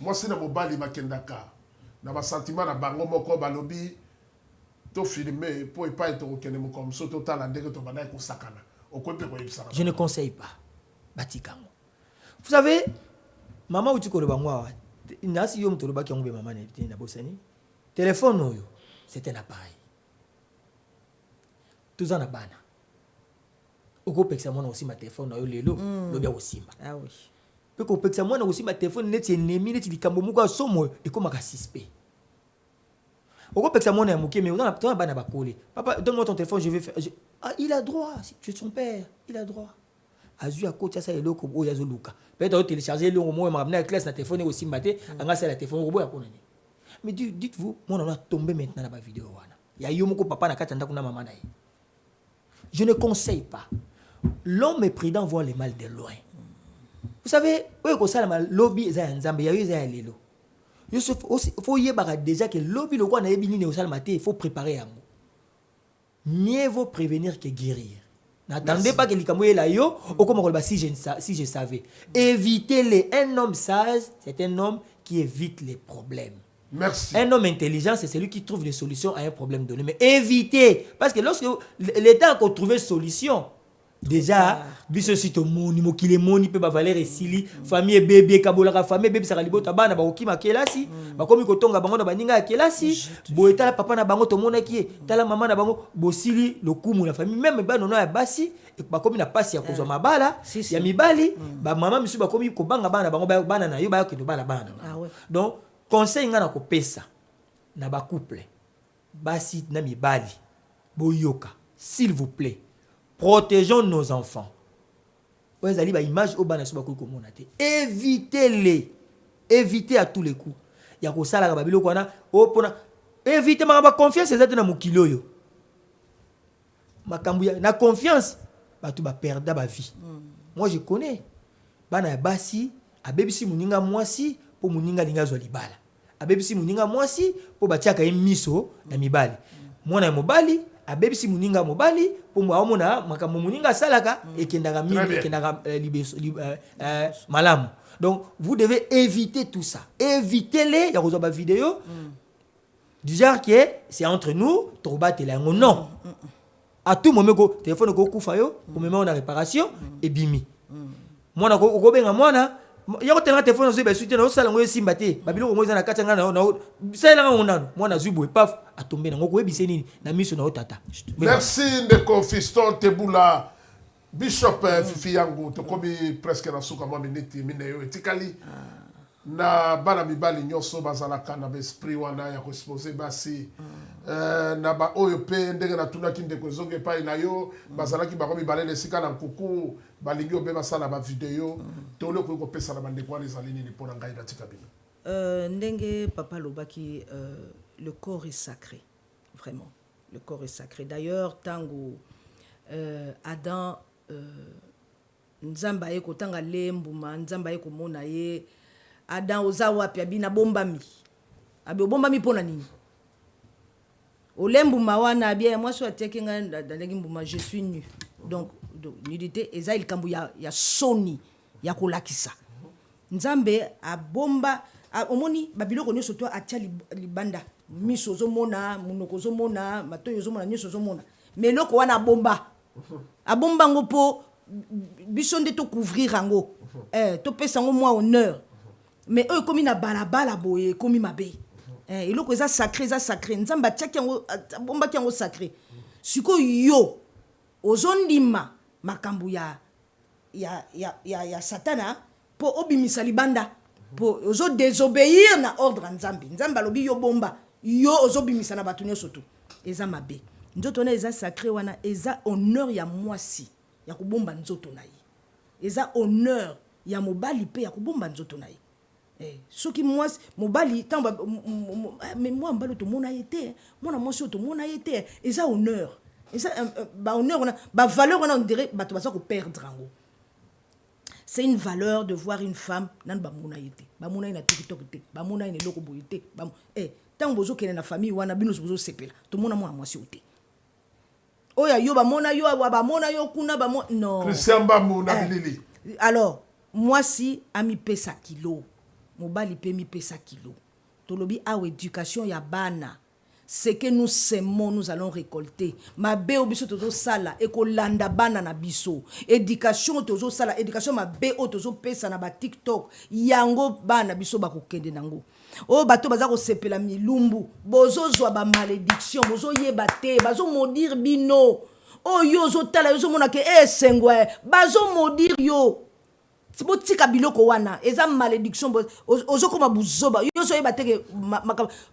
mwasi na mobali bakendaka na basentiment na bango moko balobi tofilme mpo epai tokokende mokomo so totala ndenge tobandaki kosakana okoki mpe koyebisaka je ne conseille pas batikango vous savez mama uti koloba ngo awa nasi yo moto olobaki yango mpe mama na bosani téléphone oyo c'est un appareil toza na bana okopekisa mwana kosimba téléphone na yo lelo lobi akosimba mpe kopekisa mwana kosimba téléphone neti ennemi neti likambo moko ya somo ekomaka suspect okopekisa mwana ya moke mais tona bana bakole papa donne-moi ton téléphone je vais faire ah il a droit tu es son père il a droit azui akoti asa eloko oyo azoluka peut-être otélécharger elongo moko makambo na classe na téléphone ekosimba te anga asala téléphone okoboya mpona nini mais dites-vous mwana wana tombé maintenant na bavideo wana ya yo moko papa na kati ya ndako na mama na ye je ne conseille pas l'homme est prudent voit le mal de loin vous savez oyo kosalama lobi eza ya nzambe ya yo eza ya lelo faut yebaka déjà que lobi lokwa na yebi nini osalama te il faut préparer yango mieux vaut prévenir que guérir. N'attendez pas que likambo est là yo ou comme on si je savais. Évitez-les. Un homme sage, c'est un homme qui évite les problèmes. Merci. Un homme intelligent, c'est celui qui trouve des solutions à un problème donné. Mais évitez, parce que lorsque l'État a trouvé solution, déjà, biso sito moni mokile moni pe ba valeur esili famille bébé kabolaka famille bébé saka libota bana ba okima kelasi ba komi kotonga bango na baninga ya kelasi boeta la papa na bango to mona ki tala mama na bango bosili lokumu na famille même ba nono ya basi e ba komi na pasi ya kozwa mabala ya mibali ba mama misu ba komi ko banga bana bango ba bana na yo ba kendo bana bana donc conseil nga na ko pesa na ba couple basi na mibali boyoka s'il vous plaît. Protégeons nos enfants. Évitez-les. Évitez à tous les coups. Il y a ça la babilo kwana évitez ma confiance ezate na mokilo yo. Makambu na confiance batu ba perdre ba vie. Moi je connais bana basi abebisi muninga mwasi po muninga linga zo libala. Abebisi muninga mwasi po batiaka miso na mibali. Mwana ya mobali abebisi muninga mobali po mwaomona makambo muninga salaka ekendaka mimi ekendaka malamu. Donc vous devez éviter tout ça. Évitez-les, il y a des vidéos du genre que c'est entre nous, trobatez la non. À tout moment ko téléphone ko kufa yo, pour même on a réparation et bimi. Mwana ko benga mwana yako tena téléphone zo be suite na osala ngoyo simba te babilo ko ngoza na katanga na sala nga onano mwana zubo paf atombe na ngoko ebise nini na miso na otata. Merci ndeko Fiston Tebula Bishop Fifi yangu to komi presque na suka mwa minute mineyo etikali na bana mibali nyoso bazalaka na esprit wana ya ko exposer basi na ba oyo pe ndenge na tunaki ndeko zonge pa na yo bazalaki ba komi balele sika na nkuku balingi obe basala ba video to le ko pesa na bande kwa les alini ni pona ngai na tikabina ndenge papa lobaki le corps est sacré vraiment le corps est sacré d'ailleurs tango Adam nzamba ye kotanga lembuma nzamba ye komona ye Adam oza wapi abina bombami abi bombami pona nini olembuma wana bien moi so ateki nga ndaleki mbuma je suis nu donc nudité eza likambo ya soni ya kolakisa nzambe abomba omoni babiloko nyonso to atia libanda miso ozomona munoko ozomona matoyo ozomona nyonso ozomona mais loko wana abomba ngo po biso nde to couvrir yango to pesa ngo moi honneur mais eux komi na balabala boye komi mabe eloko eza sacré nzambe atiaki yango abombaki yango sacré siko yo ozondima makambo ya satana po obimisa libanda po ozo désobéir na ordre nzambe alobi yo bomba yo ozobimisa na bato nyonso tu eza mabe nzoto na eza sacré wana eza honneur ya mwasi ya kubomba nzoto na ye eza honneur ya mobali pe ya kubomba nzoto na ye soki mwasi mobali tamba mais moi mbalo to mona yete mona mwasi to mona yete eza honneur eza ba honneur wana ba valeur wana on dirait bato baza ko perdre ngo c'est une valeur de voir une femme nan bamuna yete bamuna ina TikTok te bamuna ina loko boyete tant bozo kene na famille wana bino bozo sepela to mona mo amwasi ote oya yo bamona yo kuna bamo non Christian Bamuna Bilili alors moi si ami pesa kilo mobali pe mi pesa kilo tolobi a éducation ya bana ce que nous semons nous allons récolter mabe obiso tozo sala ekolanda bana na biso éducation tozo sala éducation mabe o tozo pesa na ba TikTok yango bana biso bakokende nango o bato baza ko sepela milumbu bozo zwa ba malédiction bozo yeba te bazo maudire bino o yo zo tala yo mona ke sengwe bazo maudire yo botika biloko wana eza malédiction ozo koma buzoba yo so yeba teke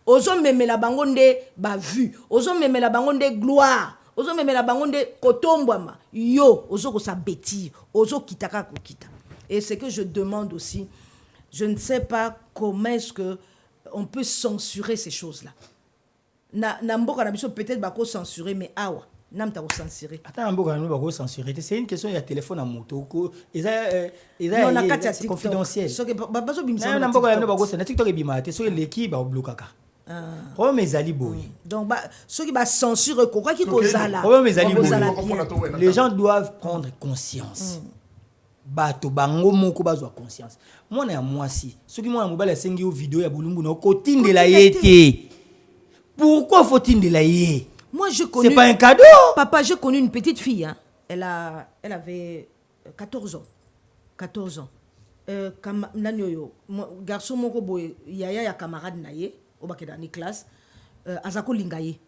ozo memela bango nde ba vue ozo memela bango nde gloire ozo memela bango nde kotombwama yo ozo ko sa bêtise ozo kitaka ko kita. Et ce que je demande aussi, je ne sais pas comment est-ce que on peut censurer ces choses-là. Na mboka na biso peut-être bako censurer mais awa nam ta ko censurer. Attends mboka na bako censurer, c'est une question ya téléphone à moto ko non na kati ya TikTok confidentiel. So que bazo bimisa na mboka na bako na TikTok ebimate so leki ba blokaka. Oh mes ali boy. Donc ceux qui ba censure quoi qui kozala. Oh mes ali boy. Les gens doivent prendre conscience. Bato bango moko bazwa conscience. Mwana ya mwasi, soki mwana mobala sengi yo vidéo ya bulumbu na kotindela yete. Pourquoi faut-il de la yé? Moi je connais. C'est pas un cadeau. Papa, j'ai connu une petite fille hein. Elle avait 14 ans. 14 ans. Comme nanyoyo, garçon moko boy yaya ya camarade na ye, obakeda ni classe, azako lingaye.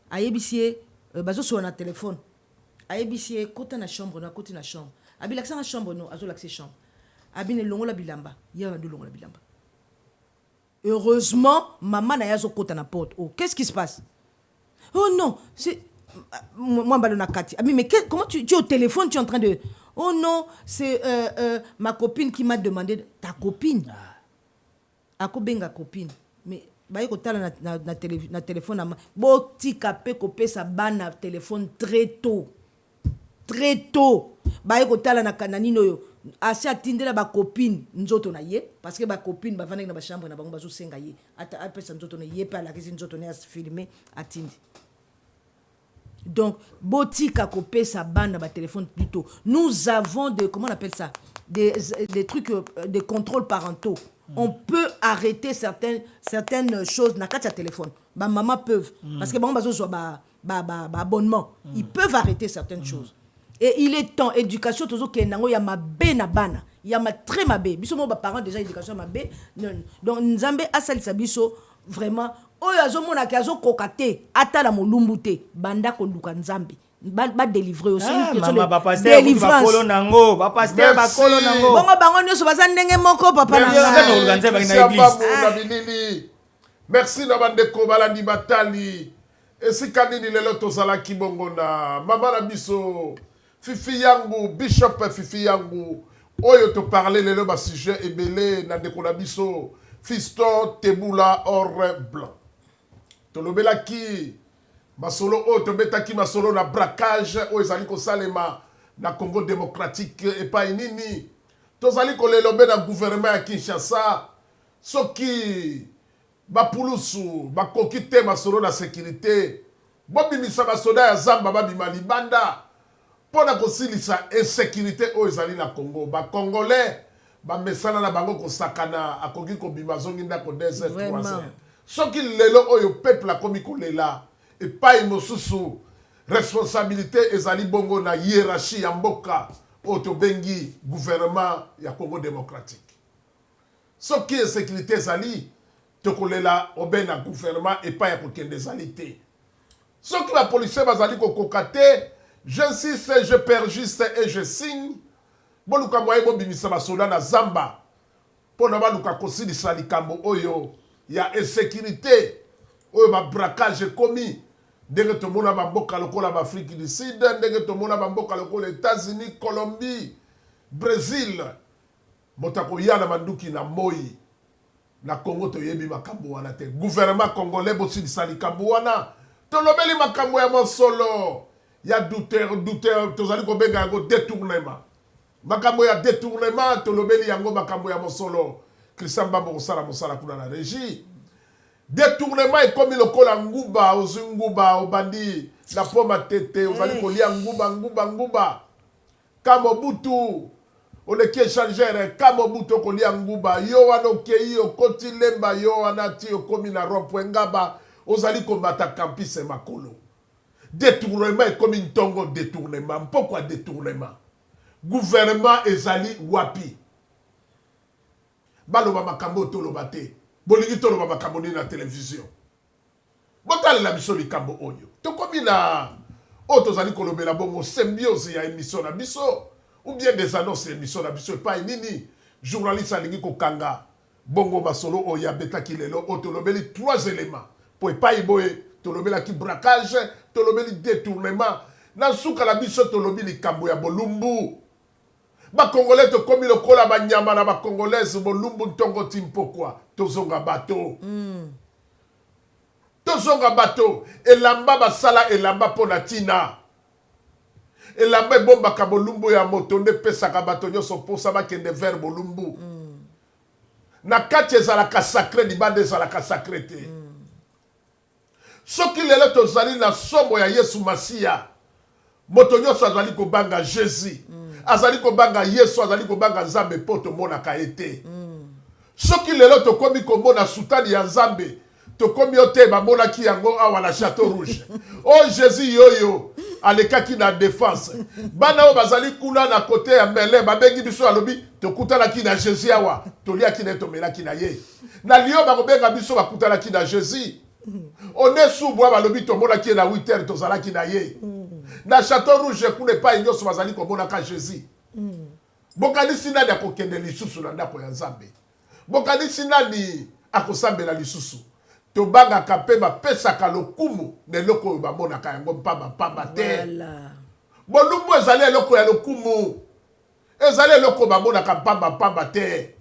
Ayebisie bazo so na téléphone. Ayebisie kota na chambre na koti na chambre. Abi l'accès na chambre no, azo l'accès chambre. Abi ne longo la bilamba, ya na longo la bilamba. Heureusement, maman na yazo kota na porte. Oh, qu'est-ce qui se passe? Oh non, c'est moi balona Kati. Abi mais comment tu es au téléphone, tu es en train de oh non, c'est ma copine qui m'a demandé ta copine. Ako benga copine. Mais baye ko tala na téléphone na bo tika pe ko pesa bana téléphone très tôt. Très tôt. Baye ko tala na kananino yo. Asi atindela ba copine nzoto na ye parce que ba copine ba vanda na ba chambre na bango bazo senga ye. Ata apesa nzoto na ye pa la kisi nzoto na filmer atindi. Donc botika ko pesa bana ba téléphone plutôt. Nous avons de comment on appelle ça des trucs de contrôle parentaux. On peut arrêter certaines choses na kati ya téléphone. Ba maman peuvent parce que bango bazo so ba abonnement. Ils peuvent arrêter certaines choses. Et il est temps, éducation, toujours qu'il y a ma bé na bana, il y a ma très ma bé. Biso mo ba parents déjà éducation ma bé. Donc nzambe asali sabiso vraiment. Oyo azomona ki azokokate ata la molumbute banda ko luka nzambe. Ba délivrer aussi une question de délivrance. Ba pasteur ba kolo nango. Bongo bango nyoso baza ndenge moko papa na nzambe. Merci na bandeko balandi batali. Esika nini lelo tozala kibongo na mama na biso. Fifi yangu, Bishop Fifi yangu, oyo to parler lelo ba sujet ebele na ndeko na biso, Fiston Teboula or blanc. To lobela ki masolo o to betaki masolo na braquage o ezali ko salema na Congo démocratique et pas nini. To zali ko lelobe na gouvernement ya Kinshasa soki ba pulusu ba kokite masolo na sécurité. Bobi misaba soda ya Zamba ba bima libanda. Pour la kosilisa insécurité au ezali na Congo ba congolais ba mesana na bango ko sakana akoki ko bimazongi ndako desert 3 soki lelo oyo peuple la komi kolela et pas imosusu responsabilité ezali bongo na hiérarchie ya mboka oto bengi gouvernement ya Congo démocratique soki insécurité ezali to kolela obena gouvernement et pas ya kokende ezali te soki la policier bazali ko kokate. J'insiste, je persiste et je signe. Boluka moye bo bimisa basoda na Zamba. Pona baluka kosilisa likambo oyo ya insécurité. Oyo ba braquage commis. Ndenge tomona ba mboka lokola ba Afrique du Sud, ndenge tomona ba mboka lokola États-Unis, Colombie, Brésil. Motako yana manduki na moi. Na Congo to yebi makambo wana te. Gouvernement congolais bo silisa likambo wana. Tolobeli makambo ya mosolo. Il y a douteur, tozali ko benga go détournement. makambo ya détournement tolobeli yango makambo ya mosolo Christian Bambo kosala mosala kuna na régie. Détournement ekomi lokola nguba ozwi nguba obandi na poma tete ozali kolia nguba kama butu oleki échangeur kama butu kolia nguba yo wana okei okoti lemba yo wana ti okomi na rond-point ngaba ozali kombata campus makolo. Détournement ekomi ntongo détournement. Pourquoi détournement? Gouvernement ezali wapi? Baloba makambo toloba te. Bolingi toloba makambo ni na télévision. Botale la biso likambo oyo. Tokomi na tozali kolobela bongo symbiose ya émission na biso ou bien des annonces émission na biso pas nini journaliste alingi kokanga bongo basolo oya beta kilelo tolobeli 3 éléments pour pas iboye tolobela ki braquage tolobeli détournement na suka la biso tolobi likambo ya bolumbu. Ba Congolais to komi lokola ba nyama na ba Congolaise bolumbu ntongo timpokwa tozonga bato. Tozonga bato elamba basala elamba pona tina. Elamba bomba ka bolumbu ya moto nde pesa ka bato nyoso posa ba kende vers bolumbu. Na kati ezalaka sacré di bande ezalaka sacré te. Soki lelo tozali na somo ya Yesu Masia. Moto nyoso azali kobanga Jésus. Azali kobanga Yesu azali kobanga Nzambe poto mona ka ete. Soki lelo tokomi komona sutani ya Nzambe, tokomi ote ba mona ki yango awa na Château Rouge. Oh Jésus yoyo alekaki na défense. Bana o bazali kuna na côté ya Mele babengi biso alobi tokutana ki na Jésus awa, tolia ki na tomela ki na ye. Na liyo ba kobenga biso bakutana ki na Jésus. On est sous bois balobi tomona ki na 8h tozala ki na ye. Na Château Rouge kune pa inyoso bazali komona ka Jésus. Bokanisi nani akokende lisusu na ndako ya Nzambe. Bokanisi nani akosambela lisusu. Tobanga kape bapesaka lokumu na eloko oyo bamonaka yango pamba te. Voilà. Bolumbu ezali eloko ya lokumu. Ezali eloko bamonaka pamba te.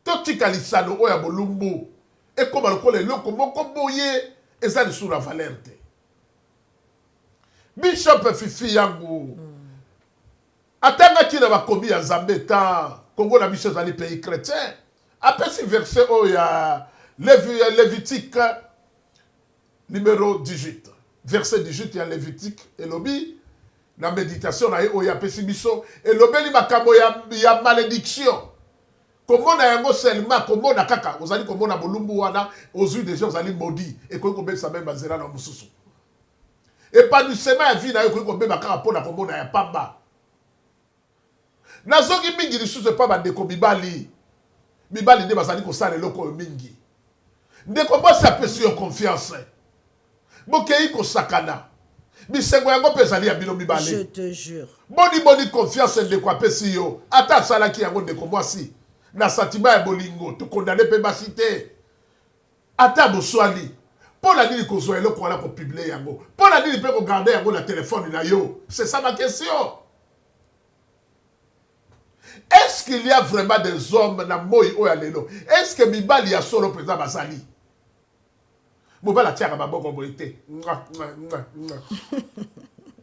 Totika lisano oyo ya bolumbu. Ekoma lokola eloko moko boye ezali sous la valeur te. Bishop Fifi yangu. Atanga ki na bakomi ya Nzambe ta Congo na biso ezali pays chrétien. Après ce verset oyo ya Lévitique numéro 18. Verset 18 ya Lévitique elobi na méditation na ye oyo apesi biso elobeli makambo ya malédiction. Komona yango seulement komona kaka ozali komona bolumbu wana ozui déjà ozali maudit et koyi kobebisa même bazela na mususu. Épanouissement ya vie na yo koyi kobeba kaka mpona komona ya pamba. Nazoki mingi lisusu pa bandeko mibali nde bazali kosala eloko oyo mingi. Ndeko mwasi apesi yo confiance. Bokei kosakana. Bisengo yango mpe ezali ya bino mibali. Je te jure. Boni confiance ndeko apesi yo. Ata asalaki yango ndeko mwasi. Na sentiment ya bolingo tokondane mpe basi te. Ata boswali. Pona nini kozwa eloko wana kopublie yango. Pona nini mpe kogarde yango na telefone na yo. C'est ça ma question. Est-ce qu'il y a vraiment des hommes na moi oyalelo? Est-ce que mibali ya solo présent basali? Mobala tiaka baboko boité.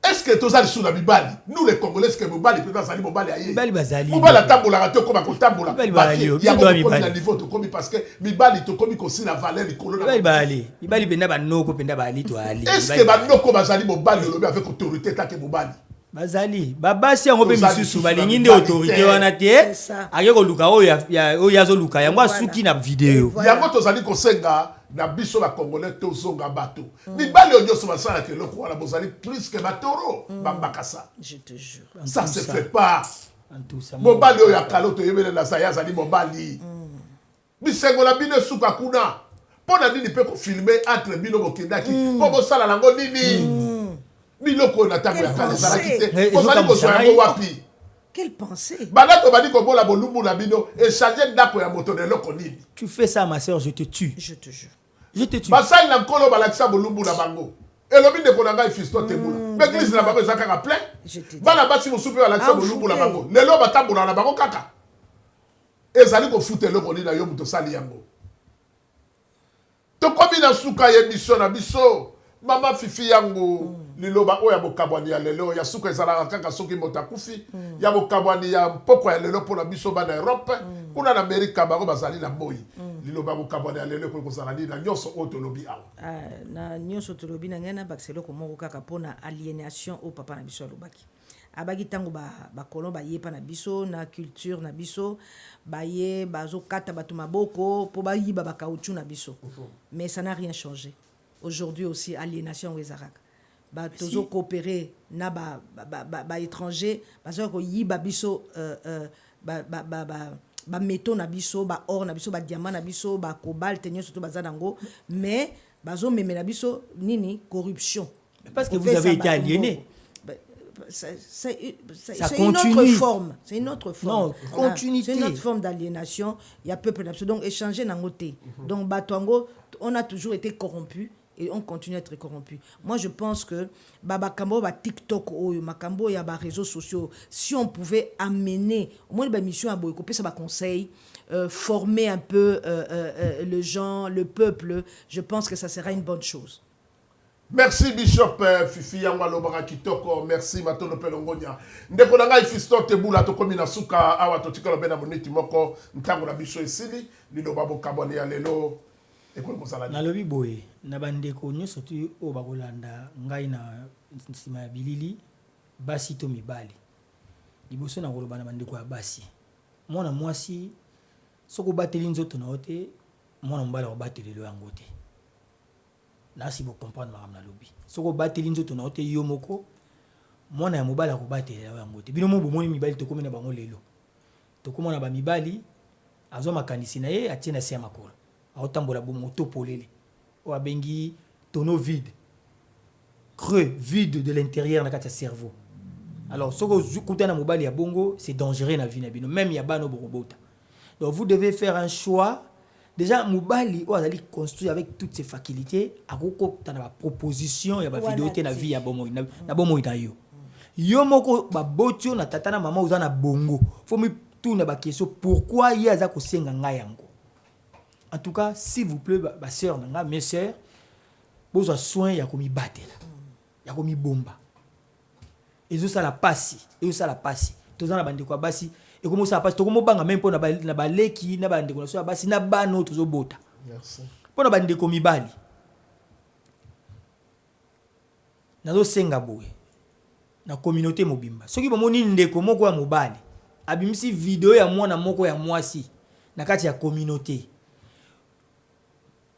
Est-ce que tous les sous la mibali? Nous les Congolais, est-ce que mibali présent sali mobali aye? Mibali bazali. Mobala tambola rato comme kotambola. Mibali bazali. Il y a beaucoup de niveau to komi parce que mibali to komi kosi la valeur likolo na. Mibali bazali. Mibali benda banoko benda bali to ali. Est-ce que banoko bazali mobali lobi avec autorité ta ke mobali? Bazali babasi yango pe misusu balingi nde autorité wana te ake koluka oyo azoluka yango asuki na video yango tozali kosenga na biso ba Congolais tozonga bato mibali oyo nyonso basalaka eloko wana bozali plus que batoro bambakasa. Je te jure. Ça se fait pas. Mobali oyo akalo toyebele na saya azali mobali bisengo na bino esuka kuna mpona nini mpe kofilme entre bino bokendaki mpo bosala nango nini. Miloko na tango ya kale ezalaki te ozali kozwa yango wapi. Quelle pensée. Banato badi kobola bolumbu na bino échanger ndako ya moto na eloko nini. Tu fais ça ma sœur, je te tue. Je te jure. Je te tue. Basali na nkolo balakisa bolumbu na bango elobi ndeko na ngai fisto tebula l'église na bango ezalaka plein bana basi mosusu mpe balakisa bolumbu na bango lelo batambola na bango kaka ezali kofuta eloko nini na yo moto osali yango. Tokomi na suka ya émission na biso mama fifi yangu liloba oya bokabwani ya lelo ya suka ezalaka kaka soki moto akufi ya bokabwani ya mpoko ya lelo mpona biso bana Europe kuna na Amerika bango bazali na moi liloba bokabwani ya lelo ekoki kozala nini na nyonso oyo tolobi awa na nyonso tolobi na ngai na bakisa eloko moko kaka mpona aliénation oyo papa na biso alobaki abaki ntango bakolon baye mpa na biso na culture na biso baye bazokata bato maboko mpo bayiba bakautchu na biso mais ça n'a rien changé aujourd'hui aussi aliénation oyo ezalaka tozo coopérer na étranger bazoka koyiba biso bameto na biso baor na biso badiamant na biso bacobalt nyonso to baza nango mais bazomemela biso nini corruption parce que vous avez été aliéné. C'est une autre forme. C'est une autre forme. Non, continuité. C'est une autre forme d'aliénation. Il y a peuple d'absolu. Donc, échanger dans côté. Donc, Batuango, on a toujours été corrompu et on continue à être corrompu. Moi, je pense que Baba Kambo, TikTok, Makambo, il y a des réseaux sociaux. Si on pouvait amener, au moins, une mission à Boyko, ça va conseil, former un peu le gens, le peuple, je pense que ça sera une bonne chose. Merci Bishop Fifi Yangwa Lobara Kitoko, merci Matono Pelongonia. Ndeko na ngai Fiston Tebula to komi na suka awa to tikolo bena moniti moko ntango na biso esili liloba bokabone ya lelo ekolo kosala. Na lobi boye na bandeko nyonso tu o bakolanda ngai na nsima ya bilili basi to mibali. Liboso na koloba na bandeko ya basi. Mwana mwasi soko bateli nzoto na ote mwana mbala ko bateli lo yango te. Là si vous comprenez ma lobby soko bateli nzoto na ote yo moko mwana ya mobala ko bateli ya ngote bino mo bomoni mibali to komena bango lelo to komona ba mibali azo makanisi na ye atina se makolo aotambola bo moto polele o abengi tonneau vide creux vide de l'intérieur na kata cerveau. Alors soko kutana mobali ya bongo c'est dangereux na vie na bino même ya bano borobota. Donc vous devez faire un choix. Déjà, Moubali, on a construit avec toutes ses facultés, à la proposition, il y a une vidéo, la vie, il y a un bon mot. Yo moko ba botio na tata na mama uzana bongo. Faut me tourner ba question pourquoi il y a za ko senga ngayango. En tout cas, s'il vous plaît ba sœur nga mes sœurs, besoin soin ya komi batela. Ya komi bomba. Ezo ça la passi, ezo ça la passi. Tozana bande kwa basi. Et comment ça passe? Comment banga même pour na baleki na bande ko na basi na bano tozo bota. Merci. Pour na bande ko mibali. Na zo senga boye. Na communauté mobimba. Soki bomoni ndeko moko ya mobali. Abimisi video ya mwana moko ya mwasi na kati ya communauté.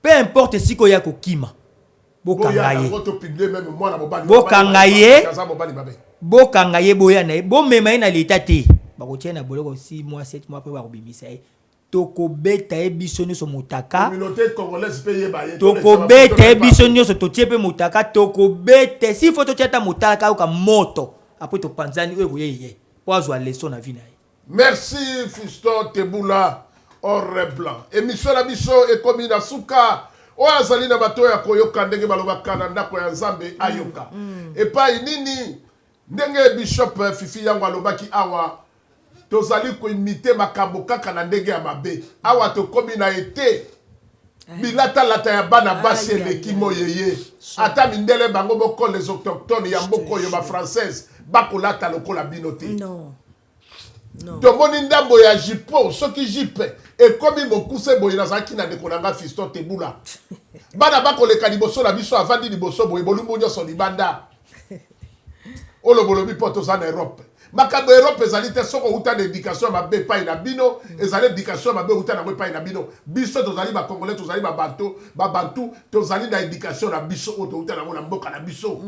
Peu importe siko ya kokima. Bokangaye. Bokangaye. Bokangaye boya na bo mema na leta te. Bakotia na boloko 6 mois 7 mois après bakobimisa e toko beta e biso nyoso motaka communauté congolaise paye baye toko beta e biso nyoso totie pe motaka toko beta si faut totia ta motaka ka moto après to panzani oyo yeye po azwa leçon na vie na ye. Merci Fiston Tebula or blanc émission na biso e komi na suka o azali na bato ya koyoka ndenge balobaka na ndako ya Nzambe ayoka epai nini ndenge Bishop Fifi Yangwa alobaki awa tozali ko imiter makambo kaka na ndenge ya mabe awa to komi na ete bilata lata ya bana basi eleki moyeye ata mindele bango boko les autochtones ya mboko yo ba française bakolata lokola binote non tomoni ndambo ya jipo soki jipe ekomi mokuse boye nazalaki na ndeko nanga Fiston Tebula bana bakoleka liboso na biso avandi liboso boye bolumbu nyonso libanda olobolobi po toza na Europe makambo Europe ezali te soko uta na éducation mabe epai na bino ezali éducation mabe uta na epai na bino biso tozali ba Congolais tozali ba Bantu tozali na éducation na biso oto uta na mboka na biso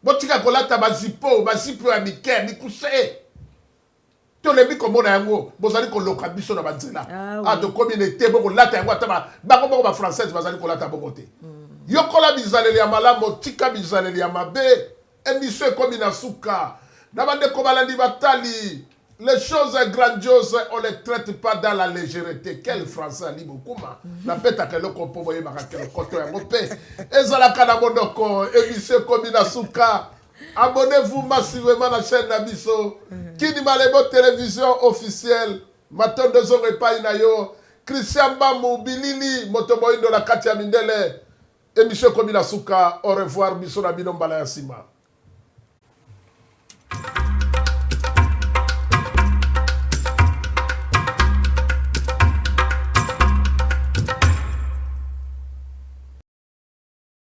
botika kolata bazipo ya mike mikuse tolebi komona yango bozali koloka biso na banzela to communauté boko lata yango ata bango boko ba française bazali kolata boko te yokola bizaleli ya malamu tika bizaleli ya mabe émission comme na suka na bande ko balandi batali les choses grandioses on les traite pas dans la légèreté quel français ali bokuma na peta ke loko po boye makakelo koto ya ngope ezala kana mondoko émission comme na suka abonnez-vous massivement à la chaîne Nabiso Kini Malebo télévision officielle Matondo Zongo epai na yo Christian Bamou Bilili Motomoindo la Katia Mindele émission komi na suka au revoir biso na bino mbala ya nsima